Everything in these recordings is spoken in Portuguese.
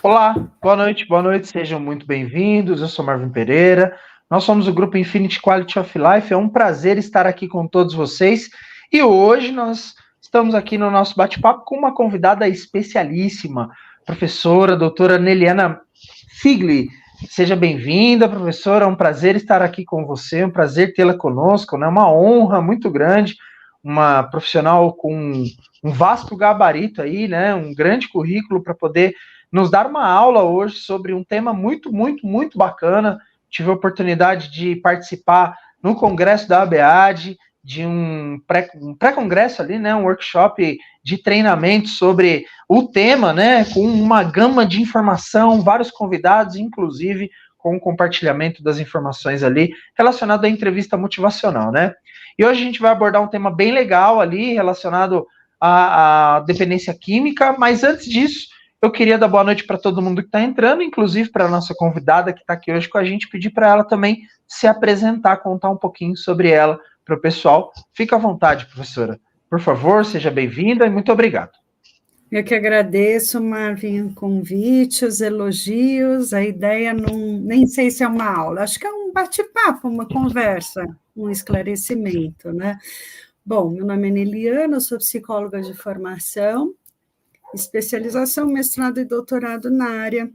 Olá, boa noite, sejam muito bem-vindos. Eu sou Marvin Pereira, nós somos o grupo Infinity Quality of Life. É um prazer estar aqui com todos vocês e hoje nós estamos aqui no nosso bate-papo com uma convidada especialíssima, professora, doutora Neliana Figli. Seja bem-vinda, professora, é um prazer estar aqui com você, um prazer tê-la conosco, né? Uma honra muito grande, uma profissional com um vasto gabarito aí, né? Um grande currículo para poder nos dar uma aula hoje sobre um tema muito bacana. Tive a oportunidade de participar no congresso da ABAD, de um pré-congresso ali, né, um workshop de treinamento sobre o tema, né, com uma gama de informação, vários convidados, inclusive com o compartilhamento das informações ali relacionado à entrevista motivacional, né? E hoje a gente vai abordar um tema bem legal ali relacionado à dependência química, mas antes disso, eu queria dar boa noite para todo mundo que está entrando, inclusive para a nossa convidada que está aqui hoje com a gente, pedir para ela também se apresentar, contar um pouquinho sobre ela para o pessoal. Fica à vontade, professora. Por favor, seja bem-vinda e muito obrigado. Eu que agradeço, Marvin, o convite, os elogios. A ideia nem sei se é uma aula, acho que é um bate-papo, uma conversa, um esclarecimento, né? Bom, meu nome é Neliana, eu sou psicóloga de formação, especialização, mestrado e doutorado na área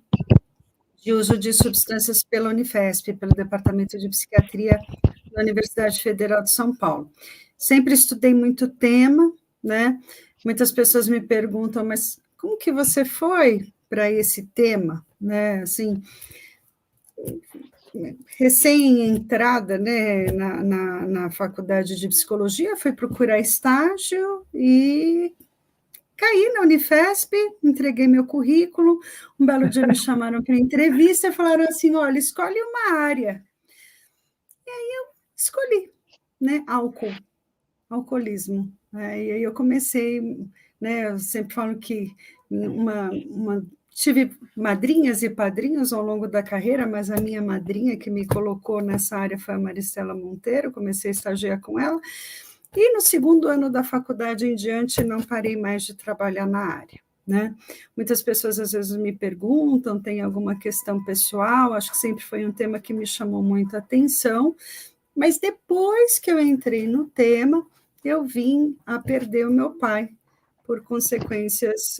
de uso de substâncias pela Unifesp, pelo Departamento de Psiquiatria da Universidade Federal de São Paulo. Sempre estudei muito tema, né? Muitas pessoas me perguntam, mas como que você foi para esse tema, né? Assim, recém-entrada, né, na faculdade de psicologia, fui procurar estágio e caí na Unifesp, entreguei meu currículo, um belo dia me chamaram para entrevista e falaram assim, olha, escolhe uma área. E aí eu escolhi, né, alcoolismo. E aí eu comecei, né, eu sempre falo que tive madrinhas e padrinhos ao longo da carreira, mas a minha madrinha que me colocou nessa área foi a Maristela Monteiro, comecei a estagiar com ela, e no segundo ano da faculdade em diante não parei mais de trabalhar na área, né? Muitas pessoas às vezes me perguntam, tem alguma questão pessoal, acho que sempre foi um tema que me chamou muita atenção, mas depois que eu entrei no tema, eu vim a perder o meu pai por consequências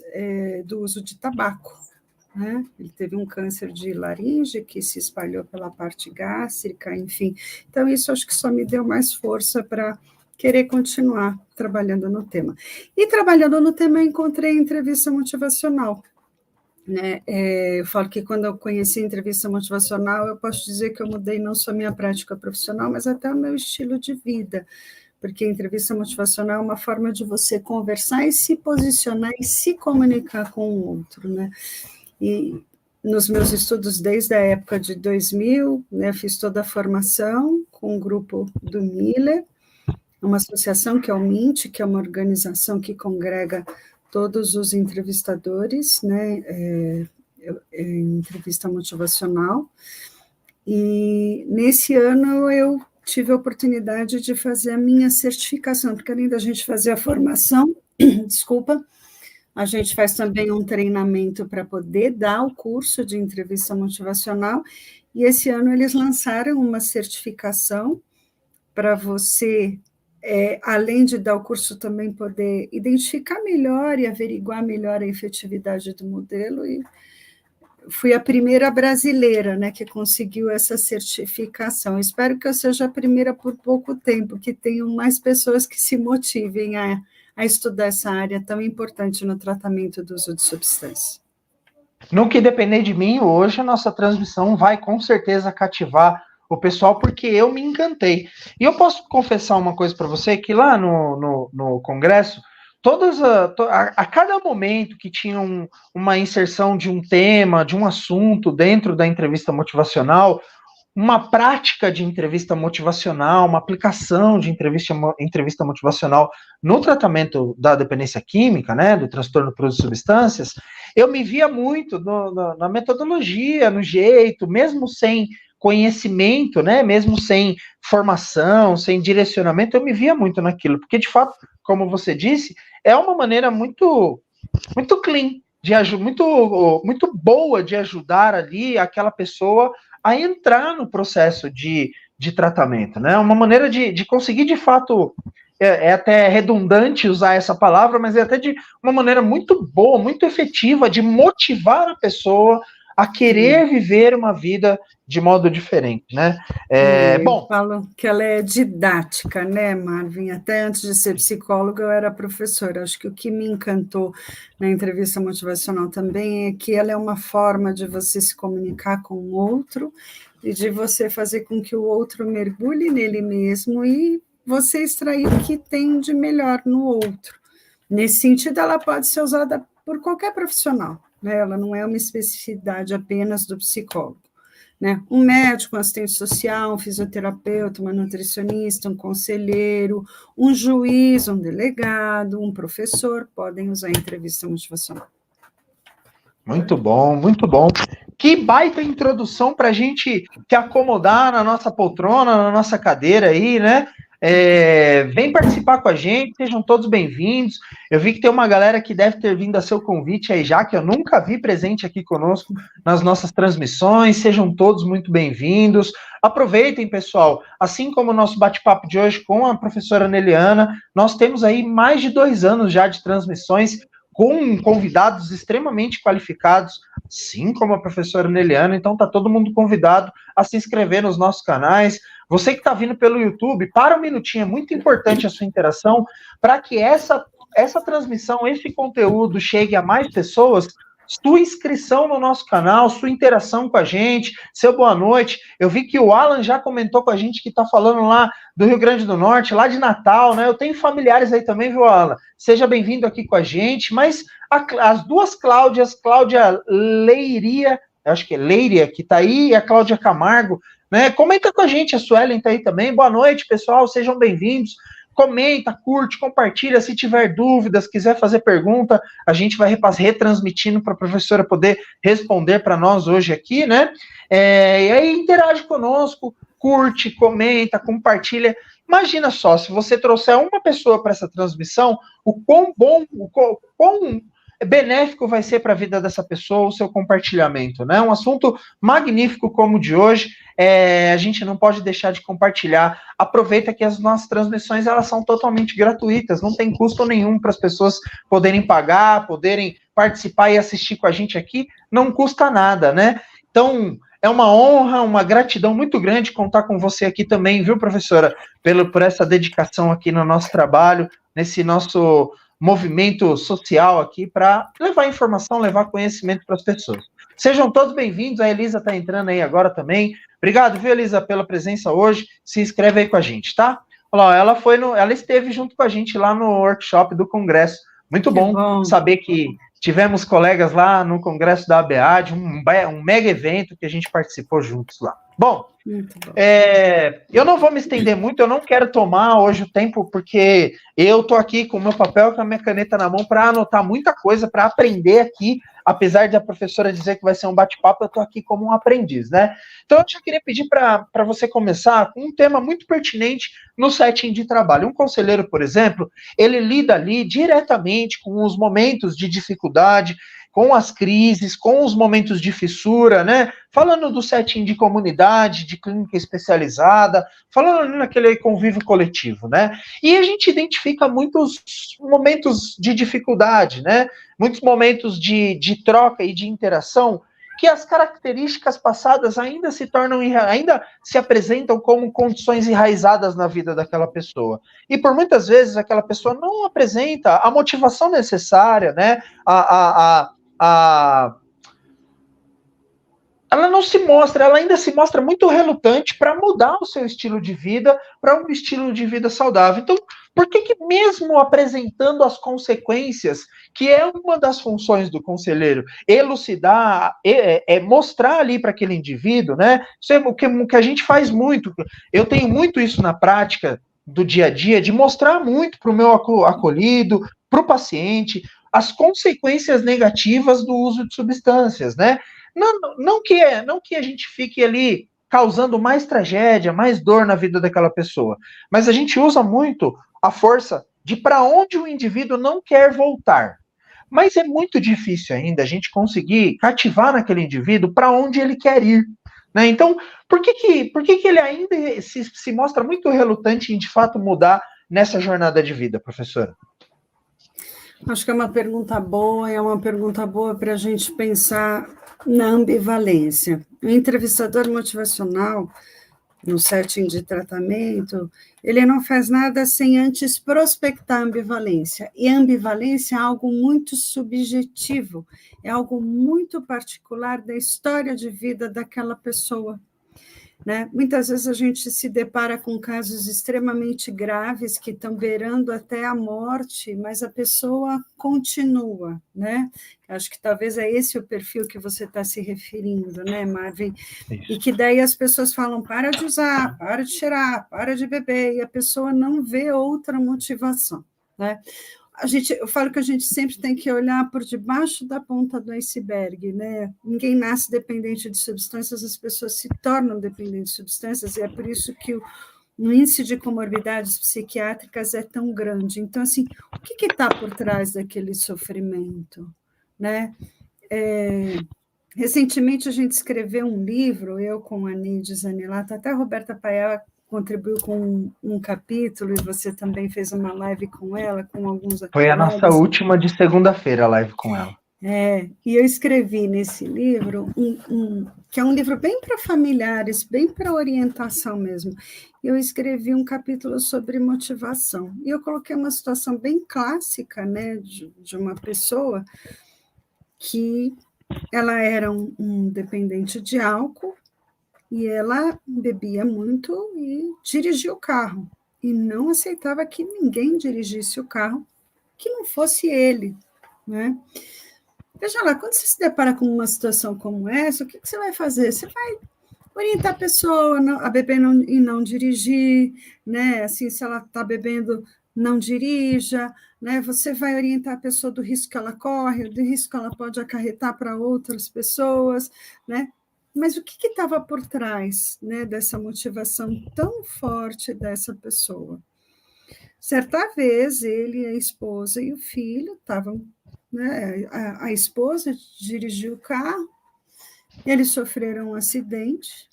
do uso de tabaco, né? Ele teve um câncer de laringe que se espalhou pela parte gástrica, enfim. Então, isso acho que só me deu mais força para querer continuar trabalhando no tema. E trabalhando no tema, eu encontrei a entrevista motivacional, né? Eu falo que quando eu conheci a entrevista motivacional, eu posso dizer que eu mudei não só a minha prática profissional, mas até o meu estilo de vida, porque a entrevista motivacional é uma forma de você conversar e se posicionar e se comunicar com o outro, né? E nos meus estudos desde a época de 2000, né, fiz toda a formação com o grupo do Miller, uma associação que é o MINT, que é uma organização que congrega todos os entrevistadores, né, entrevista motivacional, e nesse ano eu tive a oportunidade de fazer a minha certificação, porque além da gente fazer a formação, desculpa, a gente faz também um treinamento para poder dar o curso de entrevista motivacional, e esse ano eles lançaram uma certificação para você, além de dar o curso, também poder identificar melhor e averiguar melhor a efetividade do modelo, e fui a primeira brasileira, né, que conseguiu essa certificação. Espero que eu seja a primeira por pouco tempo, que tenham mais pessoas que se motivem a estudar essa área tão importante no tratamento do uso de substâncias. No que depender de mim, hoje a nossa transmissão vai com certeza cativar o pessoal, porque eu me encantei. E eu posso confessar uma coisa para você, que lá no congresso, a cada momento que tinha uma inserção de um tema, de um assunto dentro da entrevista motivacional, uma prática de entrevista motivacional, uma aplicação de entrevista motivacional no tratamento da dependência química, né, do transtorno por uso de substâncias, eu me via muito na metodologia, no jeito, mesmo sem conhecimento, né, mesmo sem formação, sem direcionamento, eu me via muito naquilo, porque de fato, como você disse, é uma maneira muito clean muito boa de ajudar ali aquela pessoa a entrar no processo de tratamento, né? Uma maneira de conseguir, de fato, é até redundante usar essa palavra, mas é até de uma maneira muito boa, muito efetiva de motivar a pessoa a querer viver uma vida de modo diferente, né? Eu falo que ela é didática, né, Marvin? Até antes de ser psicóloga, eu era professora. Acho que o que me encantou na entrevista motivacional também é que ela é uma forma de você se comunicar com o outro e de você fazer com que o outro mergulhe nele mesmo e você extrair o que tem de melhor no outro. Nesse sentido, ela pode ser usada por qualquer profissional, né? Ela não é uma especificidade apenas do psicólogo. Né? Um médico, um assistente social, um fisioterapeuta, uma nutricionista, um conselheiro, um juiz, um delegado, um professor podem usar a entrevista motivacional. Muito bom, muito bom. Que baita introdução para a gente se acomodar na nossa poltrona, na nossa cadeira aí, né? Vem participar com a gente, sejam todos bem-vindos. Eu vi que tem uma galera que deve ter vindo a seu convite aí já, que eu nunca vi presente aqui conosco nas nossas transmissões. Sejam todos muito bem-vindos. Aproveitem, pessoal. Assim como o nosso bate-papo de hoje com a professora Neliana, nós temos aí mais de 2 anos já de transmissões com convidados extremamente qualificados, assim como a professora Neliana. Então tá todo mundo convidado a se inscrever nos nossos canais. Você que está vindo pelo YouTube, para um minutinho, é muito importante a sua interação para que essa transmissão, esse conteúdo chegue a mais pessoas. Sua inscrição no nosso canal, sua interação com a gente, seu boa noite. Eu vi que o Alan já comentou com a gente que está falando lá do Rio Grande do Norte, lá de Natal, né? Eu tenho familiares aí também, viu, Alan? Seja bem-vindo aqui com a gente. Mas as duas Cláudias, Cláudia Leiria, acho que é Leiria, que está aí, e a Cláudia Camargo, né? Comenta com a gente, a Suelen está aí também. Boa noite, pessoal, sejam bem-vindos. Comenta, curte, compartilha, se tiver dúvidas, quiser fazer pergunta, a gente vai retransmitindo para a professora poder responder para nós hoje aqui, né? E aí interage conosco, curte, comenta, compartilha. Imagina só, se você trouxer uma pessoa para essa transmissão, o quão bom, o quão benéfico vai ser para a vida dessa pessoa o seu compartilhamento, né? Um assunto magnífico como o de hoje, a gente não pode deixar de compartilhar. Aproveita que as nossas transmissões, elas são totalmente gratuitas, não tem custo nenhum para as pessoas poderem pagar, poderem participar e assistir com a gente aqui, não custa nada, né? Então, é uma honra, uma gratidão muito grande contar com você aqui também, viu, professora? Por essa dedicação aqui no nosso trabalho, nesse nosso movimento social aqui para levar informação, levar conhecimento para as pessoas. Sejam todos bem-vindos, a Elisa está entrando aí agora também. Obrigado, viu, Elisa, pela presença hoje. Se inscreve aí com a gente, tá? Olha lá, ela esteve junto com a gente lá no workshop do Congresso. Muito bom saber que tivemos colegas lá no Congresso da ABAD, um mega evento que a gente participou juntos lá. Bom, eu não vou me estender muito, eu não quero tomar hoje o tempo, porque eu estou aqui com o meu papel, com a minha caneta na mão, para anotar muita coisa, para aprender aqui, apesar de a professora dizer que vai ser um bate-papo, eu estou aqui como um aprendiz, né? Então, eu já queria pedir para você começar com um tema muito pertinente no setting de trabalho. Um conselheiro, por exemplo, ele lida ali diretamente com os momentos de dificuldade, com as crises, com os momentos de fissura, né? Falando do setting de comunidade, de clínica especializada, falando naquele convívio coletivo, né? E a gente identifica muitos momentos de dificuldade, né? Muitos momentos de troca e de interação que as características passadas ainda se apresentam como condições enraizadas na vida daquela pessoa. E por muitas vezes aquela pessoa não apresenta a motivação necessária, né? Ela não se mostra, ela ainda se mostra muito relutante para mudar o seu estilo de vida para um estilo de vida saudável. Então, por que mesmo apresentando as consequências, que é uma das funções do conselheiro, elucidar, mostrar ali para aquele indivíduo, né? Isso é o que a gente faz muito. Eu tenho muito isso na prática do dia a dia, de mostrar muito para o meu acolhido, para o paciente, as consequências negativas do uso de substâncias, né? Não que a gente fique ali causando mais tragédia, mais dor na vida daquela pessoa, mas a gente usa muito a força de para onde o indivíduo não quer voltar. mas é muito difícil ainda a gente conseguir cativar naquele indivíduo para onde ele quer ir. Né? Então, por que ele ainda se mostra muito relutante em, de fato, mudar nessa jornada de vida, professora? Acho que é uma pergunta boa, é uma pergunta boa para a gente pensar na ambivalência. O entrevistador motivacional, no setting de tratamento, ele não faz nada sem antes prospectar a ambivalência. E a ambivalência é algo muito subjetivo, é algo muito particular da história de vida daquela pessoa. Né? Muitas vezes a gente se depara com casos extremamente graves que estão beirando até a morte, mas a pessoa continua, né? Acho que talvez é esse o perfil que você está se referindo, né, Marvin? Isso. E que daí as pessoas falam, para de usar, para de cheirar, para de beber, e a pessoa não vê outra motivação, né? Eu falo que a gente sempre tem que olhar por debaixo da ponta do iceberg, né? Ninguém nasce dependente de substâncias, as pessoas se tornam dependentes de substâncias, e é por isso que o índice de comorbidades psiquiátricas é tão grande. Então, assim, o que está por trás daquele sofrimento, né? Recentemente a gente escreveu um livro, eu com a Nide Zanilato, até a Roberta Paiá contribuiu com um capítulo, e você também fez uma live com ela, com alguns... Foi a nossa última de segunda-feira, a live com ela. E eu escrevi nesse livro, que é um livro bem para familiares, bem para orientação mesmo. Eu escrevi um capítulo sobre motivação, e eu coloquei uma situação bem clássica, né, de uma pessoa que ela era um dependente de álcool, e ela bebia muito e dirigia o carro, e não aceitava que ninguém dirigisse o carro que não fosse ele, né? Veja lá, quando você se depara com uma situação como essa, o que você vai fazer? Você vai orientar a pessoa a beber e não dirigir, né? Assim, se ela está bebendo, não dirija, né? Você vai orientar a pessoa do risco que ela corre, do risco que ela pode acarretar para outras pessoas, né? Mas o que estava por trás, né, dessa motivação tão forte dessa pessoa? Certa vez, ele, a esposa e o filho estavam, né, a esposa dirigiu o carro, eles sofreram um acidente,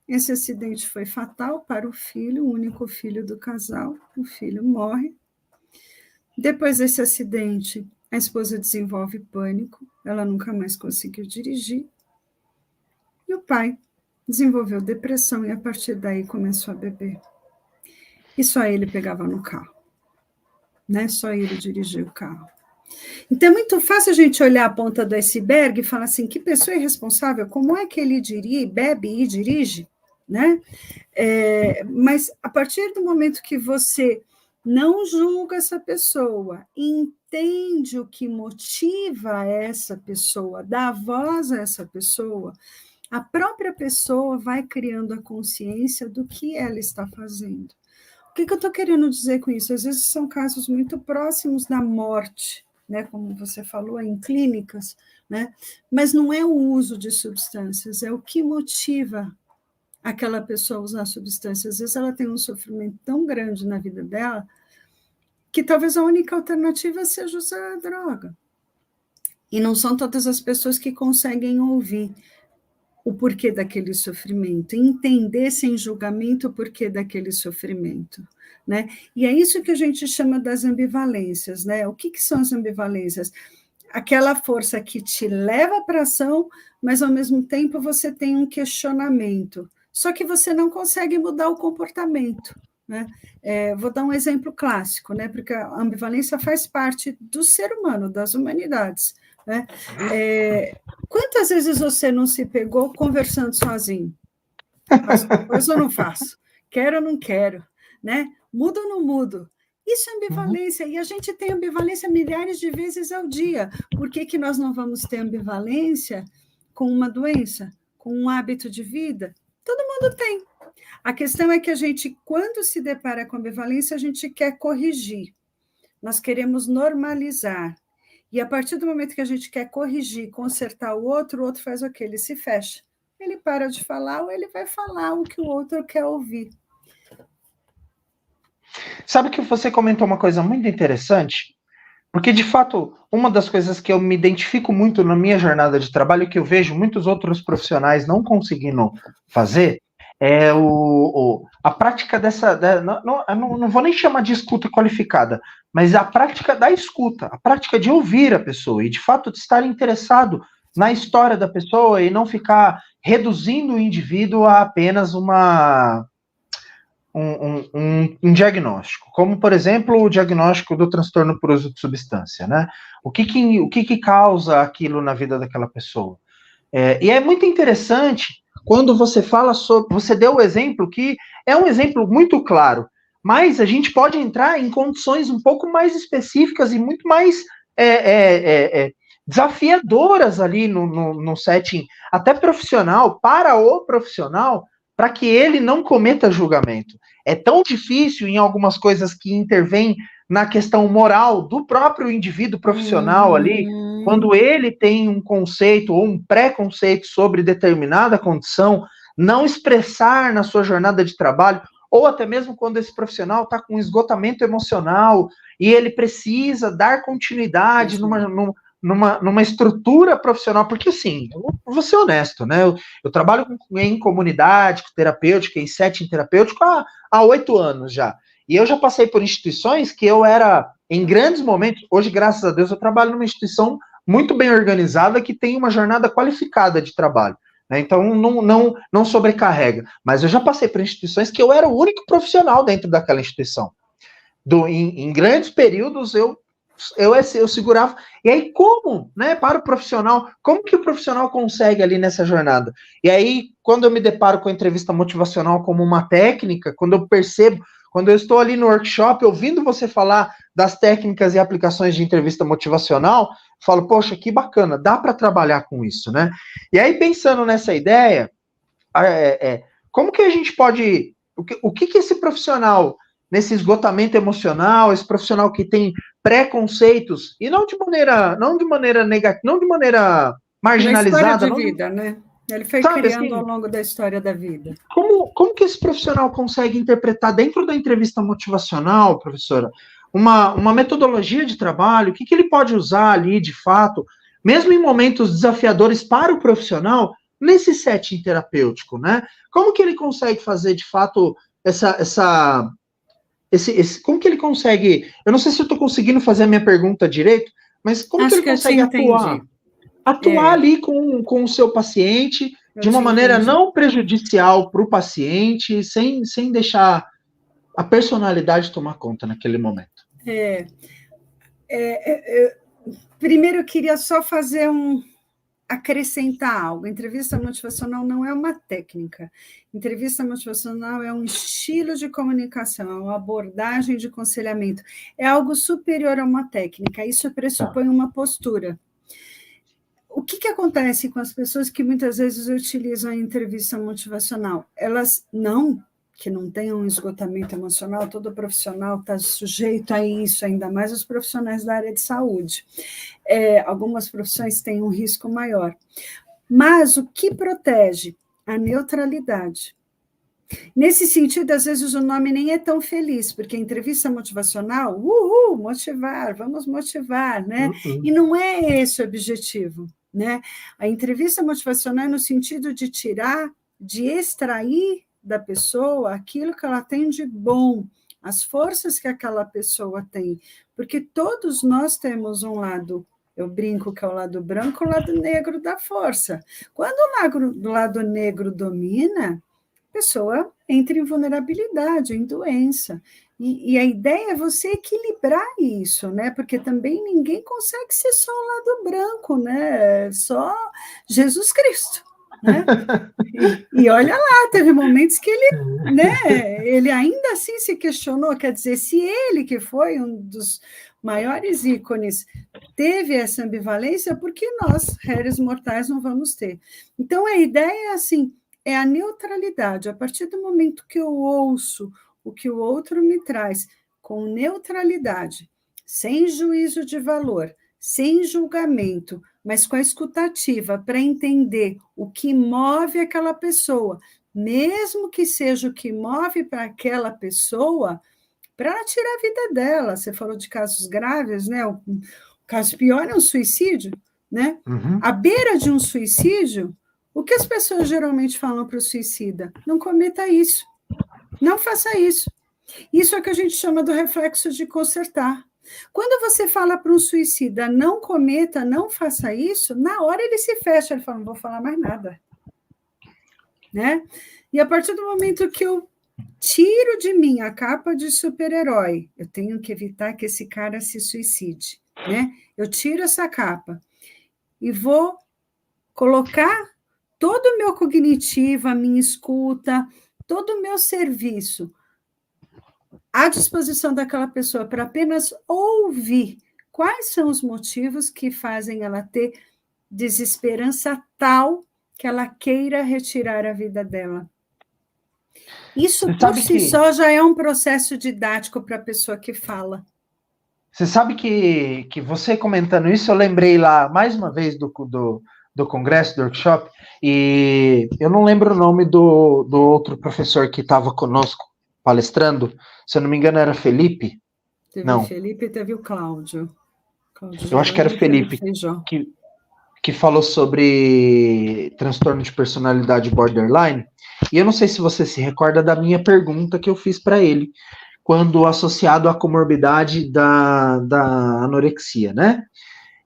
esse acidente foi fatal para o filho, o único filho do casal, o filho morre. Depois desse acidente, a esposa desenvolve pânico, ela nunca mais conseguiu dirigir, e o pai desenvolveu depressão e a partir daí começou a beber. E só ele pegava no carro, né? Só ele dirigia o carro. Então é muito fácil a gente olhar a ponta do iceberg e falar assim, que pessoa irresponsável, como é que ele bebe e dirige, né? Mas a partir do momento que você não julga essa pessoa, entende o que motiva essa pessoa, dá voz a essa pessoa, a própria pessoa vai criando a consciência do que ela está fazendo. O que eu estou querendo dizer com isso? Às vezes são casos muito próximos da morte, né, como você falou, em clínicas, né, mas não é o uso de substâncias, é o que motiva aquela pessoa a usar substâncias. Às vezes ela tem um sofrimento tão grande na vida dela que talvez a única alternativa seja usar a droga. E não são todas as pessoas que conseguem ouvir o porquê daquele sofrimento, entender sem julgamento o porquê daquele sofrimento, né? E é isso que a gente chama das ambivalências, né? O que são as ambivalências? Aquela força que te leva para a ação, mas ao mesmo tempo você tem um questionamento, só que você não consegue mudar o comportamento, né? Vou dar um exemplo clássico, né? Porque a ambivalência faz parte do ser humano, das humanidades, né? Quantas vezes você não se pegou conversando sozinho? Faço coisa ou não faço? Quero ou não quero? Né? Mudo ou não mudo? Isso é ambivalência, e a gente tem ambivalência milhares de vezes ao dia. Por que nós não vamos ter ambivalência com uma doença, com um hábito de vida? Todo mundo tem. A questão é que a gente, quando se depara com ambivalência, a gente quer corrigir. Nós queremos normalizar. E a partir do momento que a gente quer corrigir, consertar o outro faz o quê? Ele se fecha. Ele para de falar ou ele vai falar o que o outro quer ouvir. Sabe que você comentou uma coisa muito interessante? Porque, de fato, uma das coisas que eu me identifico muito na minha jornada de trabalho, que eu vejo muitos outros profissionais não conseguindo fazer, é a prática dessa. Não vou nem chamar de escuta qualificada, mas a prática da escuta, a prática de ouvir a pessoa e, de fato, de estar interessado na história da pessoa e não ficar reduzindo o indivíduo a apenas um diagnóstico, como, por exemplo, o diagnóstico do transtorno por uso de substância, né? O que causa aquilo na vida daquela pessoa? E é muito interessante quando você fala sobre. Você deu o exemplo que é um exemplo muito claro, mas a gente pode entrar em condições um pouco mais específicas e muito mais desafiadoras ali no setting, até profissional, para o profissional, para que ele não cometa julgamento. É tão difícil em algumas coisas que intervêm na questão moral do próprio indivíduo profissional ali, quando ele tem um conceito ou um preconceito sobre determinada condição, não expressar na sua jornada de trabalho, ou até mesmo quando esse profissional está com esgotamento emocional e ele precisa dar continuidade numa estrutura profissional, porque assim, eu vou ser honesto, né? Eu trabalho em comunidade terapêutica, em setting terapêutico há 8 anos já. E eu já passei por instituições que eu era, em grandes momentos, hoje, graças a Deus, eu trabalho numa instituição muito bem organizada que tem uma jornada qualificada de trabalho. Né? Então, não sobrecarrega. Mas eu já passei por instituições que eu era o único profissional dentro daquela instituição. Em grandes períodos, eu segurava. E aí, como, né, para o profissional, como que o profissional consegue ali nessa jornada? E aí, quando eu me deparo com a entrevista motivacional como uma técnica, quando eu percebo, quando eu estou ali no workshop, ouvindo você falar das técnicas e aplicações de entrevista motivacional, falo, poxa, que bacana, dá para trabalhar com isso, né? E aí, pensando nessa ideia, como que a gente pode. O que esse profissional, nesse esgotamento emocional, esse profissional que tem preconceitos, e não de maneira negativa, não de maneira Na história marginalizada, de não de, vida, né? Ele foi sabe criando ao assim, longo da história da vida. como que esse profissional consegue interpretar dentro da entrevista motivacional, professora, uma metodologia de trabalho, o que ele pode usar ali de fato, mesmo em momentos desafiadores para o profissional, nesse setting terapêutico, né? Como que ele consegue fazer de fato como que ele consegue? Eu não sei se eu estou conseguindo fazer a minha pergunta direito, mas como que Acho ele que eu te consegue atuar? entendi. Atuar É, ali com o seu paciente eu de uma te maneira entendi. não prejudicial para o paciente, sem deixar a personalidade tomar conta naquele momento. É, primeiro, eu queria só fazer acrescentar algo. Entrevista motivacional não é uma técnica. Entrevista motivacional é um estilo de comunicação, é uma abordagem de aconselhamento. É algo superior a uma técnica. Isso Tá. pressupõe uma postura. O que acontece com as pessoas que muitas vezes utilizam a entrevista motivacional? Elas não, que não tenham um esgotamento emocional, todo profissional está sujeito a isso, ainda mais os profissionais da área de saúde. Algumas profissões têm um risco maior. Mas o que protege? A neutralidade. Nesse sentido, às vezes o nome nem é tão feliz, porque a entrevista motivacional, motivar, vamos motivar, né? E não é esse o objetivo, né? A entrevista motivacional é no sentido de tirar, de extrair da pessoa aquilo que ela tem de bom, as forças que aquela pessoa tem, porque todos nós temos um lado, eu brinco que é o lado branco, o lado negro da força. Quando o lado negro domina, a pessoa entra em vulnerabilidade, em doença. E a ideia é você equilibrar isso, né? Porque também ninguém consegue ser só o lado branco, né? Só Jesus Cristo, né? E olha lá, teve momentos que ele, né? Ele ainda assim se questionou, quer dizer, se ele que foi um dos maiores ícones teve essa ambivalência, por que nós, réis mortais, não vamos ter? Então a ideia é assim, é a neutralidade. A partir do momento que eu ouço o que o outro me traz com neutralidade, sem juízo de valor, sem julgamento, mas com a escutativa para entender o que move aquela pessoa, mesmo que seja o que move para aquela pessoa, para ela tirar a vida dela. Você falou de casos graves, né? O caso pior é um suicídio, né? Uhum. À beira de um suicídio, o que as pessoas geralmente falam para o suicida? Não cometa isso, não faça isso. Isso é o que a gente chama do reflexo de consertar. Quando você fala para um suicida, não cometa, não faça isso, na hora ele se fecha, ele fala, não vou falar mais nada. Né? E a partir do momento que eu tiro de mim a capa de super-herói, eu tenho que evitar que esse cara se suicide, né? Eu tiro essa capa e vou colocar todo o meu cognitivo, a minha escuta, todo o meu serviço à disposição daquela pessoa para apenas ouvir quais são os motivos que fazem ela ter desesperança tal que ela queira retirar a vida dela. Isso por si só já é um processo didático para a pessoa que fala. Você sabe que você comentando isso, eu lembrei lá, mais uma vez, do congresso, do workshop, e eu não lembro o nome do outro professor que estava conosco palestrando, se eu não me engano era Felipe. Teve o Felipe e teve o Cláudio. Eu acho que era Felipe, que falou sobre transtorno de personalidade borderline, e eu não sei se você se recorda da minha pergunta que eu fiz para ele, quando associado à comorbidade da anorexia, né?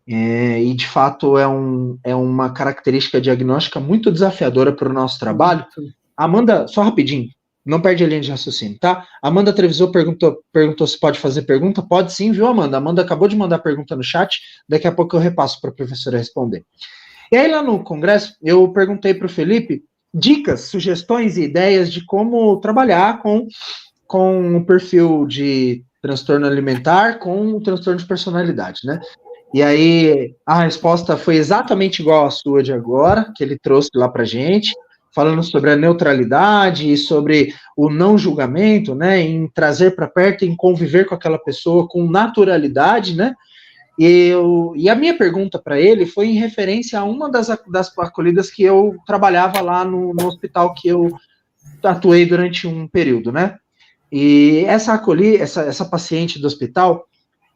E, de fato, é uma característica diagnóstica muito desafiadora para o nosso trabalho. Amanda, só rapidinho, não perde a linha de raciocínio, tá? Amanda Treviso perguntou se pode fazer pergunta. Pode sim, viu, Amanda? Amanda acabou de mandar pergunta no chat, daqui a pouco eu repasso para a professora responder. E aí, lá no congresso, eu perguntei para o Felipe dicas, sugestões e ideias de como trabalhar com o perfil de transtorno alimentar com o transtorno de personalidade, né? E aí a resposta foi exatamente igual à sua de agora, que ele trouxe lá pra gente, falando sobre a neutralidade e sobre o não julgamento, né, em trazer para perto, em conviver com aquela pessoa com naturalidade, né? E a minha pergunta para ele foi em referência a uma das acolhidas que eu trabalhava lá no hospital que eu atuei durante um período, né? E essa paciente do hospital,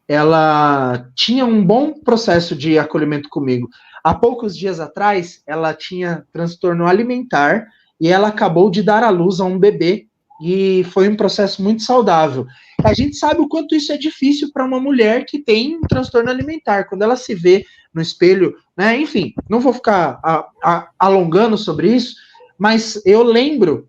ela tinha um bom processo de acolhimento comigo. Há poucos dias atrás, ela tinha transtorno alimentar e ela acabou de dar à luz a um bebê e foi um processo muito saudável. A gente sabe o quanto isso é difícil para uma mulher que tem um transtorno alimentar, quando ela se vê no espelho, né? Enfim, não vou ficar alongando sobre isso, mas eu lembro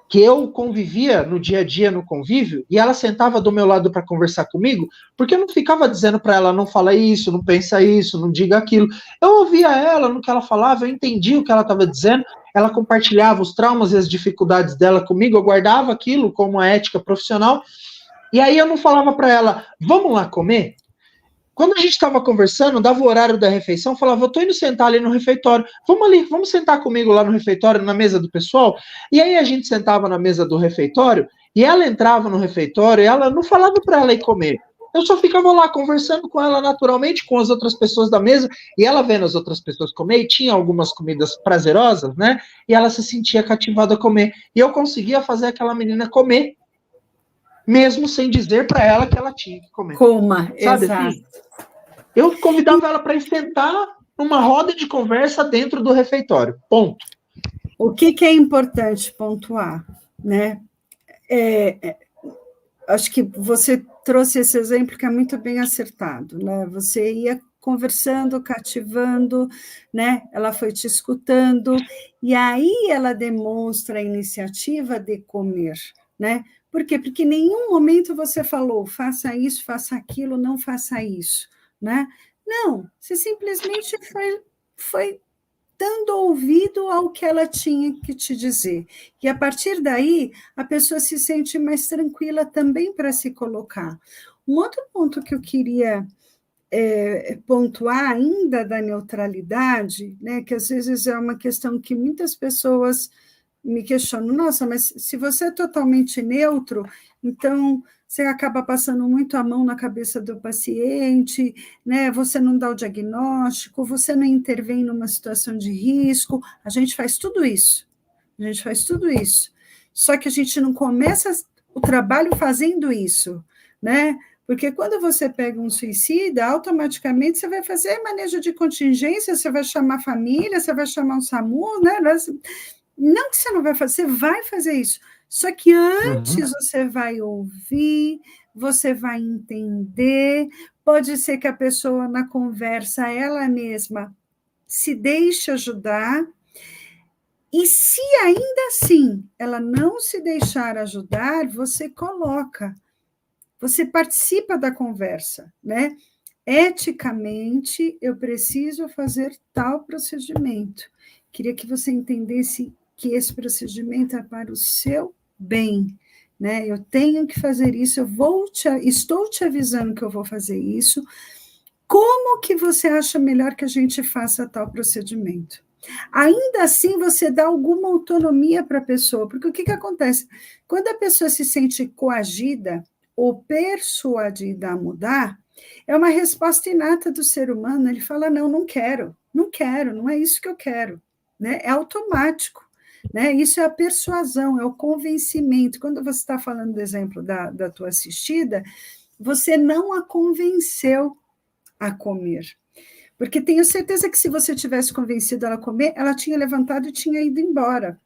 que eu convivia no dia a dia, no convívio, e ela sentava do meu lado para conversar comigo, porque eu não ficava dizendo para ela, não fala isso, não pensa isso, não diga aquilo. Eu ouvia ela no que ela falava, eu entendia o que ela estava dizendo, ela compartilhava os traumas e as dificuldades dela comigo, eu guardava aquilo como uma ética profissional, e aí eu não falava para ela, vamos lá comer? Quando a gente estava conversando, dava o horário da refeição, falava, eu tô indo sentar ali no refeitório, vamos ali, vamos sentar comigo lá no refeitório, na mesa do pessoal. E aí a gente sentava na mesa do refeitório, e ela entrava no refeitório, e ela não falava para ela ir comer. Eu só ficava lá conversando com ela naturalmente, com as outras pessoas da mesa, e ela vendo as outras pessoas comer, e tinha algumas comidas prazerosas, né? E ela se sentia cativada a comer. E eu conseguia fazer aquela menina comer, mesmo sem dizer para ela que ela tinha que comer. Coma, sabe, exato. Assim? Eu convidava ela para sentar numa roda de conversa dentro do refeitório. Ponto. O que é importante pontuar, né? Acho que você trouxe esse exemplo que é muito bem acertado, né? Você ia conversando, cativando, né? Ela foi te escutando, e aí ela demonstra a iniciativa de comer, né? Por quê? Porque em nenhum momento você falou, faça isso, faça aquilo, não faça isso, né? Não, você simplesmente foi dando ouvido ao que ela tinha que te dizer. E a partir daí, a pessoa se sente mais tranquila também para se colocar. Um outro ponto que eu queria pontuar ainda da neutralidade, né, que às vezes é uma questão que muitas pessoas me questionam, nossa, mas se você é totalmente neutro, então você acaba passando muito a mão na cabeça do paciente, né? Você não dá o diagnóstico, você não intervém numa situação de risco, a gente faz tudo isso, Só que a gente não começa o trabalho fazendo isso, né? Porque quando você pega um suicida, automaticamente você vai fazer manejo de contingência, você vai chamar a família, você vai chamar um SAMU, né? Não que você não vai fazer, você vai fazer isso. Só que antes você vai ouvir, você vai entender, pode ser que a pessoa na conversa, ela mesma, se deixe ajudar, e se ainda assim ela não se deixar ajudar, você coloca, você participa da conversa, né? Eticamente, eu preciso fazer tal procedimento. Queria que você entendesse que esse procedimento é para o seu bem, né? Eu tenho que fazer isso, estou te avisando que eu vou fazer isso. Como que você acha melhor que a gente faça tal procedimento? Ainda assim, você dá alguma autonomia para a pessoa, porque o que, que acontece? Quando a pessoa se sente coagida ou persuadida a mudar, é uma resposta inata do ser humano, ele fala, não, não quero, não quero, não é isso que eu quero, né? É automático, né? Isso é a persuasão, é o convencimento. Quando você está falando do exemplo da tua assistida, você não a convenceu a comer. Porque tenho certeza que se você tivesse convencido ela a comer, ela tinha levantado e tinha ido embora.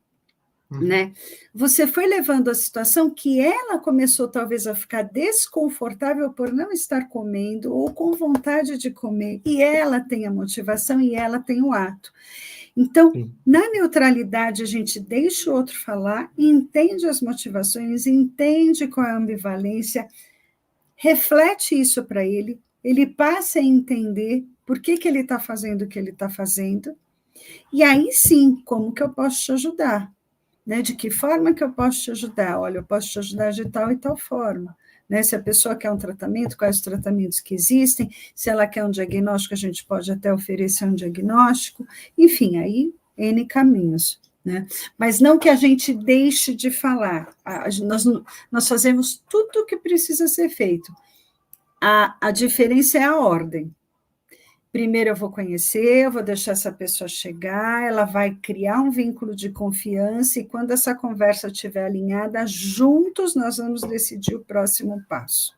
Né? Você foi levando a situação que ela começou talvez a ficar desconfortável por não estar comendo ou com vontade de comer, e ela tem a motivação e ela tem o ato. Então, na neutralidade, a gente deixa o outro falar, entende as motivações, entende qual é a ambivalência, reflete isso para ele passa a entender por que ele está fazendo o que ele está fazendo, e aí sim, como que eu posso te ajudar? Né? De que forma que eu posso te ajudar? Olha, eu posso te ajudar de tal e tal forma. Né? Se a pessoa quer um tratamento, quais os tratamentos que existem, se ela quer um diagnóstico, a gente pode até oferecer um diagnóstico, enfim, aí N caminhos. Né? Mas não que a gente deixe de falar, nós fazemos tudo o que precisa ser feito. A diferença é a ordem. Primeiro eu vou conhecer, eu vou deixar essa pessoa chegar, ela vai criar um vínculo de confiança, e quando essa conversa estiver alinhada, juntos nós vamos decidir o próximo passo.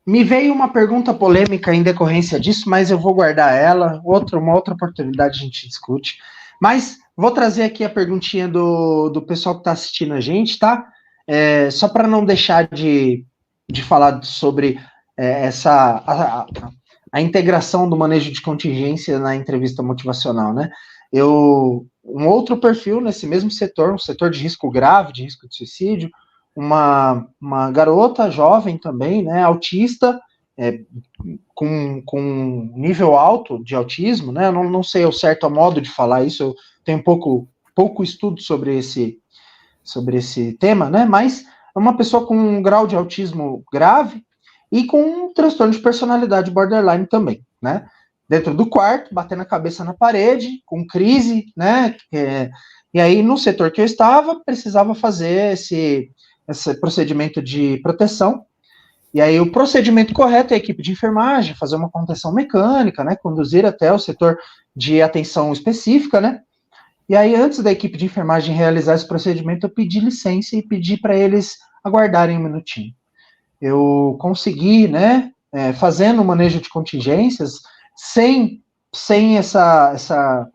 Me veio uma pergunta polêmica em decorrência disso, mas eu vou guardar ela. Uma outra oportunidade a gente discute. Mas vou trazer aqui a perguntinha do pessoal que está assistindo a gente, tá? Só para não deixar de falar sobre a integração do manejo de contingência na entrevista motivacional, né? Um outro perfil nesse mesmo setor, um setor de risco grave, de risco de suicídio, uma garota jovem também, né, autista, com nível alto de autismo, né, eu não sei o certo modo de falar isso, eu tenho pouco estudo sobre esse tema, né, mas é uma pessoa com um grau de autismo grave e com um transtorno de personalidade borderline também, né, dentro do quarto, batendo a cabeça na parede, com crise, né, e aí no setor que eu estava, precisava fazer esse procedimento de proteção. E aí o procedimento correto é a equipe de enfermagem fazer uma contenção mecânica, né, conduzir até o setor de atenção específica, né. E aí antes da equipe de enfermagem realizar esse procedimento, eu pedi licença e pedi para eles aguardarem um minutinho. Eu consegui, né, fazendo o manejo de contingências, sem essa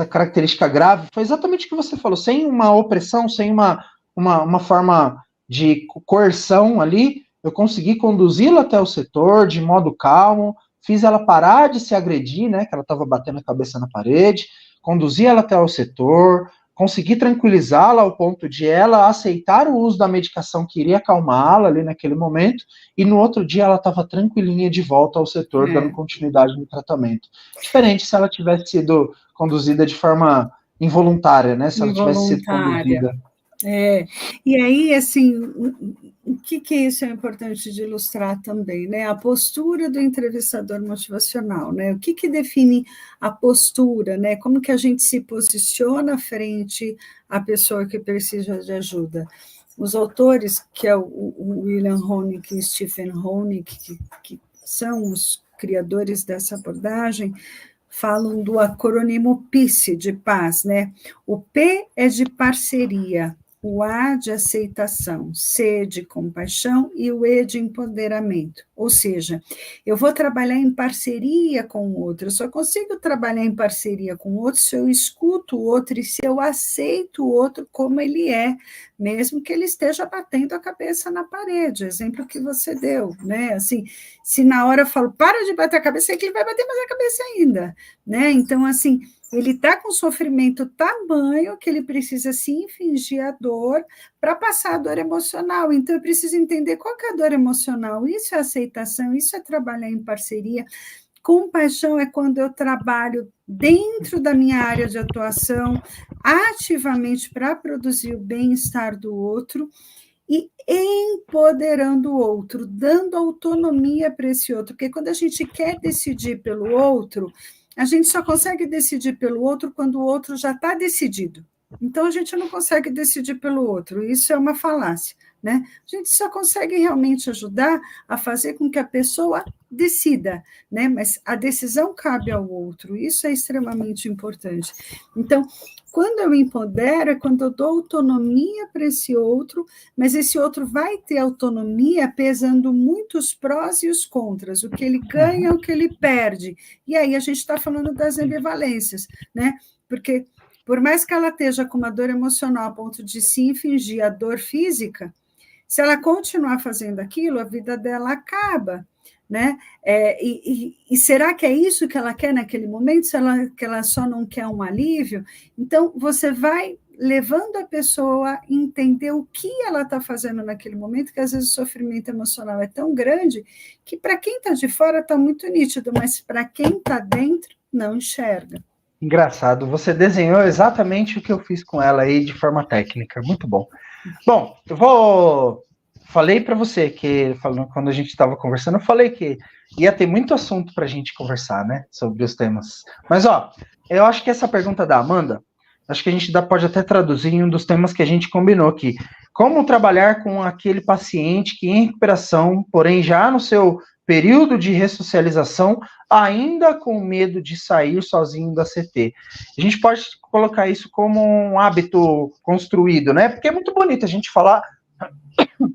característica grave, foi exatamente o que você falou, sem uma opressão, sem uma forma de coerção ali, eu consegui conduzi-la até o setor de modo calmo, fiz ela parar de se agredir, né, que ela estava batendo a cabeça na parede, conduzi ela até o setor, consegui tranquilizá-la ao ponto de ela aceitar o uso da medicação que iria acalmá-la ali naquele momento, e no outro dia ela estava tranquilinha de volta ao setor, dando continuidade no tratamento. Diferente se ela tivesse sido conduzida de forma involuntária, né? Se ela tivesse sido conduzida. E aí, assim, o que isso é importante de ilustrar também, né? A postura do entrevistador motivacional, né? O que define a postura, né? Como que a gente se posiciona frente à pessoa que precisa de ajuda? Os autores, que é o William Honig e Stephen Honig, que são os criadores dessa abordagem, falam do acrônimo PICE, de paz, né? O P é de parceria, o A de aceitação, C de compaixão e o E de empoderamento. Ou seja, eu vou trabalhar em parceria com o outro, eu só consigo trabalhar em parceria com o outro se eu escuto o outro e se eu aceito o outro como ele é, mesmo que ele esteja batendo a cabeça na parede, exemplo que você deu, né? Assim, se na hora eu falo, para de bater a cabeça, é que ele vai bater mais a cabeça ainda, né? Então, assim, ele está com sofrimento tamanho que ele precisa se infligir a dor para passar a dor emocional. Então, eu preciso entender qual que é a dor emocional. Isso é aceitação, isso é trabalhar em parceria. Compaixão é quando eu trabalho dentro da minha área de atuação, ativamente para produzir o bem-estar do outro e empoderando o outro, dando autonomia para esse outro. Porque quando a gente quer decidir pelo outro, a gente só consegue decidir pelo outro quando o outro já está decidido. Então, a gente não consegue decidir pelo outro, isso é uma falácia, né? A gente só consegue realmente ajudar a fazer com que a pessoa decida, né? Mas a decisão cabe ao outro, isso é extremamente importante. Então, quando eu me empodero, é quando eu dou autonomia para esse outro, mas esse outro vai ter autonomia pesando muito os prós e os contras, o que ele ganha, o que ele perde. E aí a gente está falando das ambivalências, né? Porque por mais que ela esteja com uma dor emocional a ponto de se infligir a dor física, se ela continuar fazendo aquilo, a vida dela acaba, né? E será que é isso que ela quer naquele momento? Que ela só não quer um alívio? Então, você vai levando a pessoa a entender o que ela está fazendo naquele momento, que às vezes o sofrimento emocional é tão grande que para quem está de fora está muito nítido, mas para quem está dentro não enxerga. Engraçado, você desenhou exatamente o que eu fiz com ela aí de forma técnica, muito bom. Bom, falei para você que, quando a gente estava conversando, eu falei que ia ter muito assunto para a gente conversar, né, sobre os temas. Mas, eu acho que essa pergunta da Amanda, acho que a gente pode até traduzir em um dos temas que a gente combinou aqui. Como trabalhar com aquele paciente que em recuperação, porém já no seu período de ressocialização, ainda com medo de sair sozinho da CT. A gente pode colocar isso como um hábito construído, né? Porque é muito bonito a gente falar...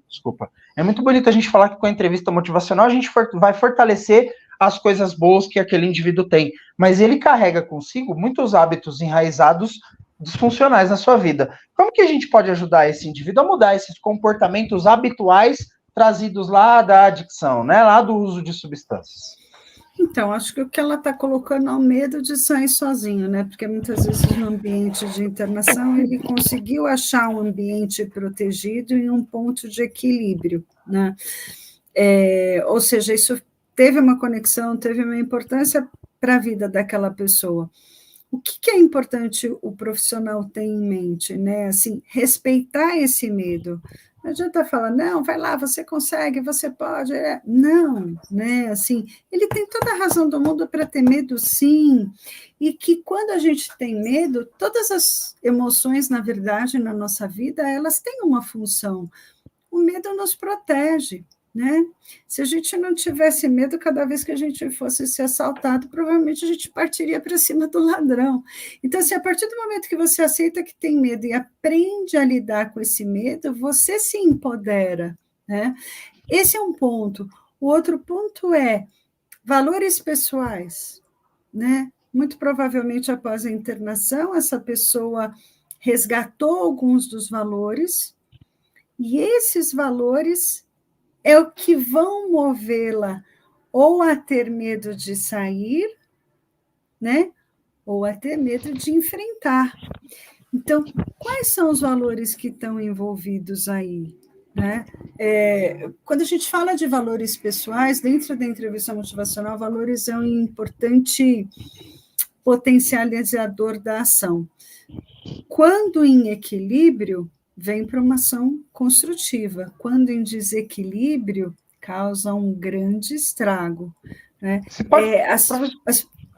Desculpa. É muito bonito a gente falar que com a entrevista motivacional a gente vai fortalecer as coisas boas que aquele indivíduo tem, mas ele carrega consigo muitos hábitos enraizados disfuncionais na sua vida. Como que a gente pode ajudar esse indivíduo a mudar esses comportamentos habituais trazidos lá da adicção, né? Lá do uso de substâncias? Então, acho que o que ela está colocando é o medo de sair sozinho, né? Porque muitas vezes no ambiente de internação ele conseguiu achar um ambiente protegido e um ponto de equilíbrio, né? Ou seja, isso teve uma conexão, teve uma importância para a vida daquela pessoa. O que é importante o profissional ter em mente, né? Assim, respeitar esse medo. Não adianta falar, não, vai lá, você consegue, você pode. Não, né? Assim, ele tem toda a razão do mundo para ter medo, sim. E que quando a gente tem medo, todas as emoções, na verdade, na nossa vida, elas têm uma função. O medo nos protege, né? Se a gente não tivesse medo, cada vez que a gente fosse ser assaltado, provavelmente a gente partiria para cima do ladrão. Então, assim, a partir do momento que você aceita que tem medo e aprende a lidar com esse medo, você se empodera, né? Esse é um ponto. O outro ponto é valores pessoais, né? Muito provavelmente, após a internação, essa pessoa resgatou alguns dos valores, e esses valores é o que vão movê-la ou a ter medo de sair, né? Ou a ter medo de enfrentar. Então, quais são os valores que estão envolvidos aí? Né? Quando a gente fala de valores pessoais, dentro da entrevista motivacional, valores é um importante potencializador da ação. Quando em equilíbrio, vem para uma ação construtiva. Quando em desequilíbrio, causa um grande estrago. Né?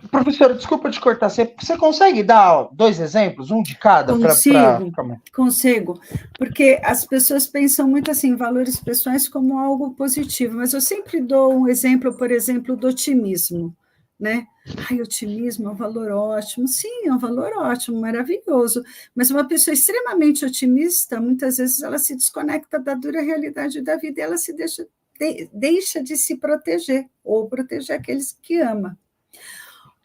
Professora, desculpa te cortar, você consegue dar 2 exemplos, um de cada? Consigo, porque as pessoas pensam muito assim, valores pessoais como algo positivo, mas eu sempre dou um exemplo, por exemplo, do otimismo. né? Ai, otimismo é um valor ótimo. Sim, é um valor ótimo, maravilhoso. Mas uma pessoa extremamente otimista, muitas vezes ela se desconecta da dura realidade da vida e ela se deixa de se proteger, ou proteger aqueles que ama.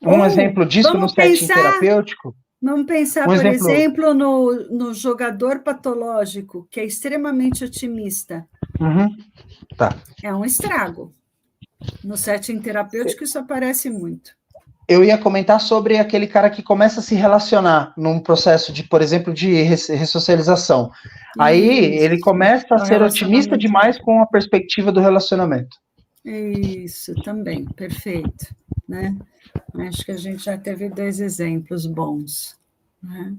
Um exemplo disso no setting terapêutico? Vamos pensar, por exemplo, no jogador patológico, que é extremamente otimista. Tá. É um estrago. No setting terapêutico, isso aparece muito. Eu ia comentar sobre aquele cara que começa a se relacionar num processo de, por exemplo, de ressocialização. Aí ele começa a ser otimista demais com a perspectiva do relacionamento. Isso, também, perfeito. Né? Acho que a gente já teve 2 exemplos bons. Né?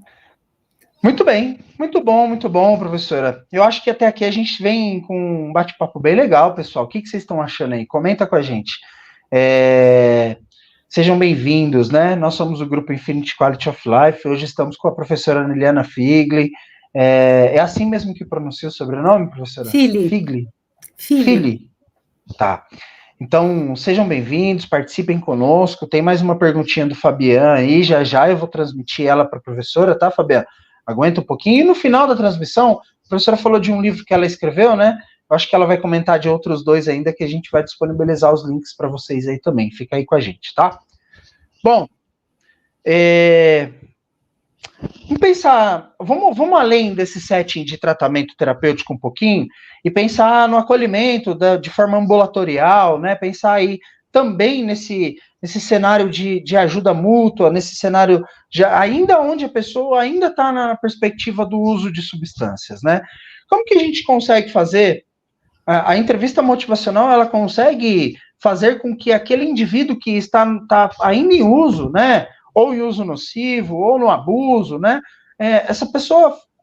Muito bem, muito bom, professora. Eu acho que até aqui a gente vem com um bate-papo bem legal, pessoal. O que vocês estão achando aí? Comenta com a gente. Sejam bem-vindos, né? Nós somos o grupo Infinity Quality of Life. Hoje estamos com a professora Liliana Figli. É assim mesmo que pronuncia o sobrenome, professora? Figli. Figli. Tá. Então, sejam bem-vindos, participem conosco. Tem mais uma perguntinha do Fabian aí, já eu vou transmitir ela para a professora, tá, Fabian? Aguenta um pouquinho. E no final da transmissão, a professora falou de um livro que ela escreveu, né? Eu acho que ela vai comentar de outros 2 ainda, que a gente vai disponibilizar os links para vocês aí também. Fica aí com a gente, tá? Bom, vamos pensar, vamos além desse setting de tratamento terapêutico um pouquinho e pensar no acolhimento de forma ambulatorial, né? Pensar aí também nesse cenário de ajuda mútua, nesse cenário ainda onde a pessoa ainda está na perspectiva do uso de substâncias, né? Como que a gente consegue fazer? A entrevista motivacional, ela consegue fazer com que aquele indivíduo que está ainda em uso, né? Ou em uso nocivo, ou no abuso, né?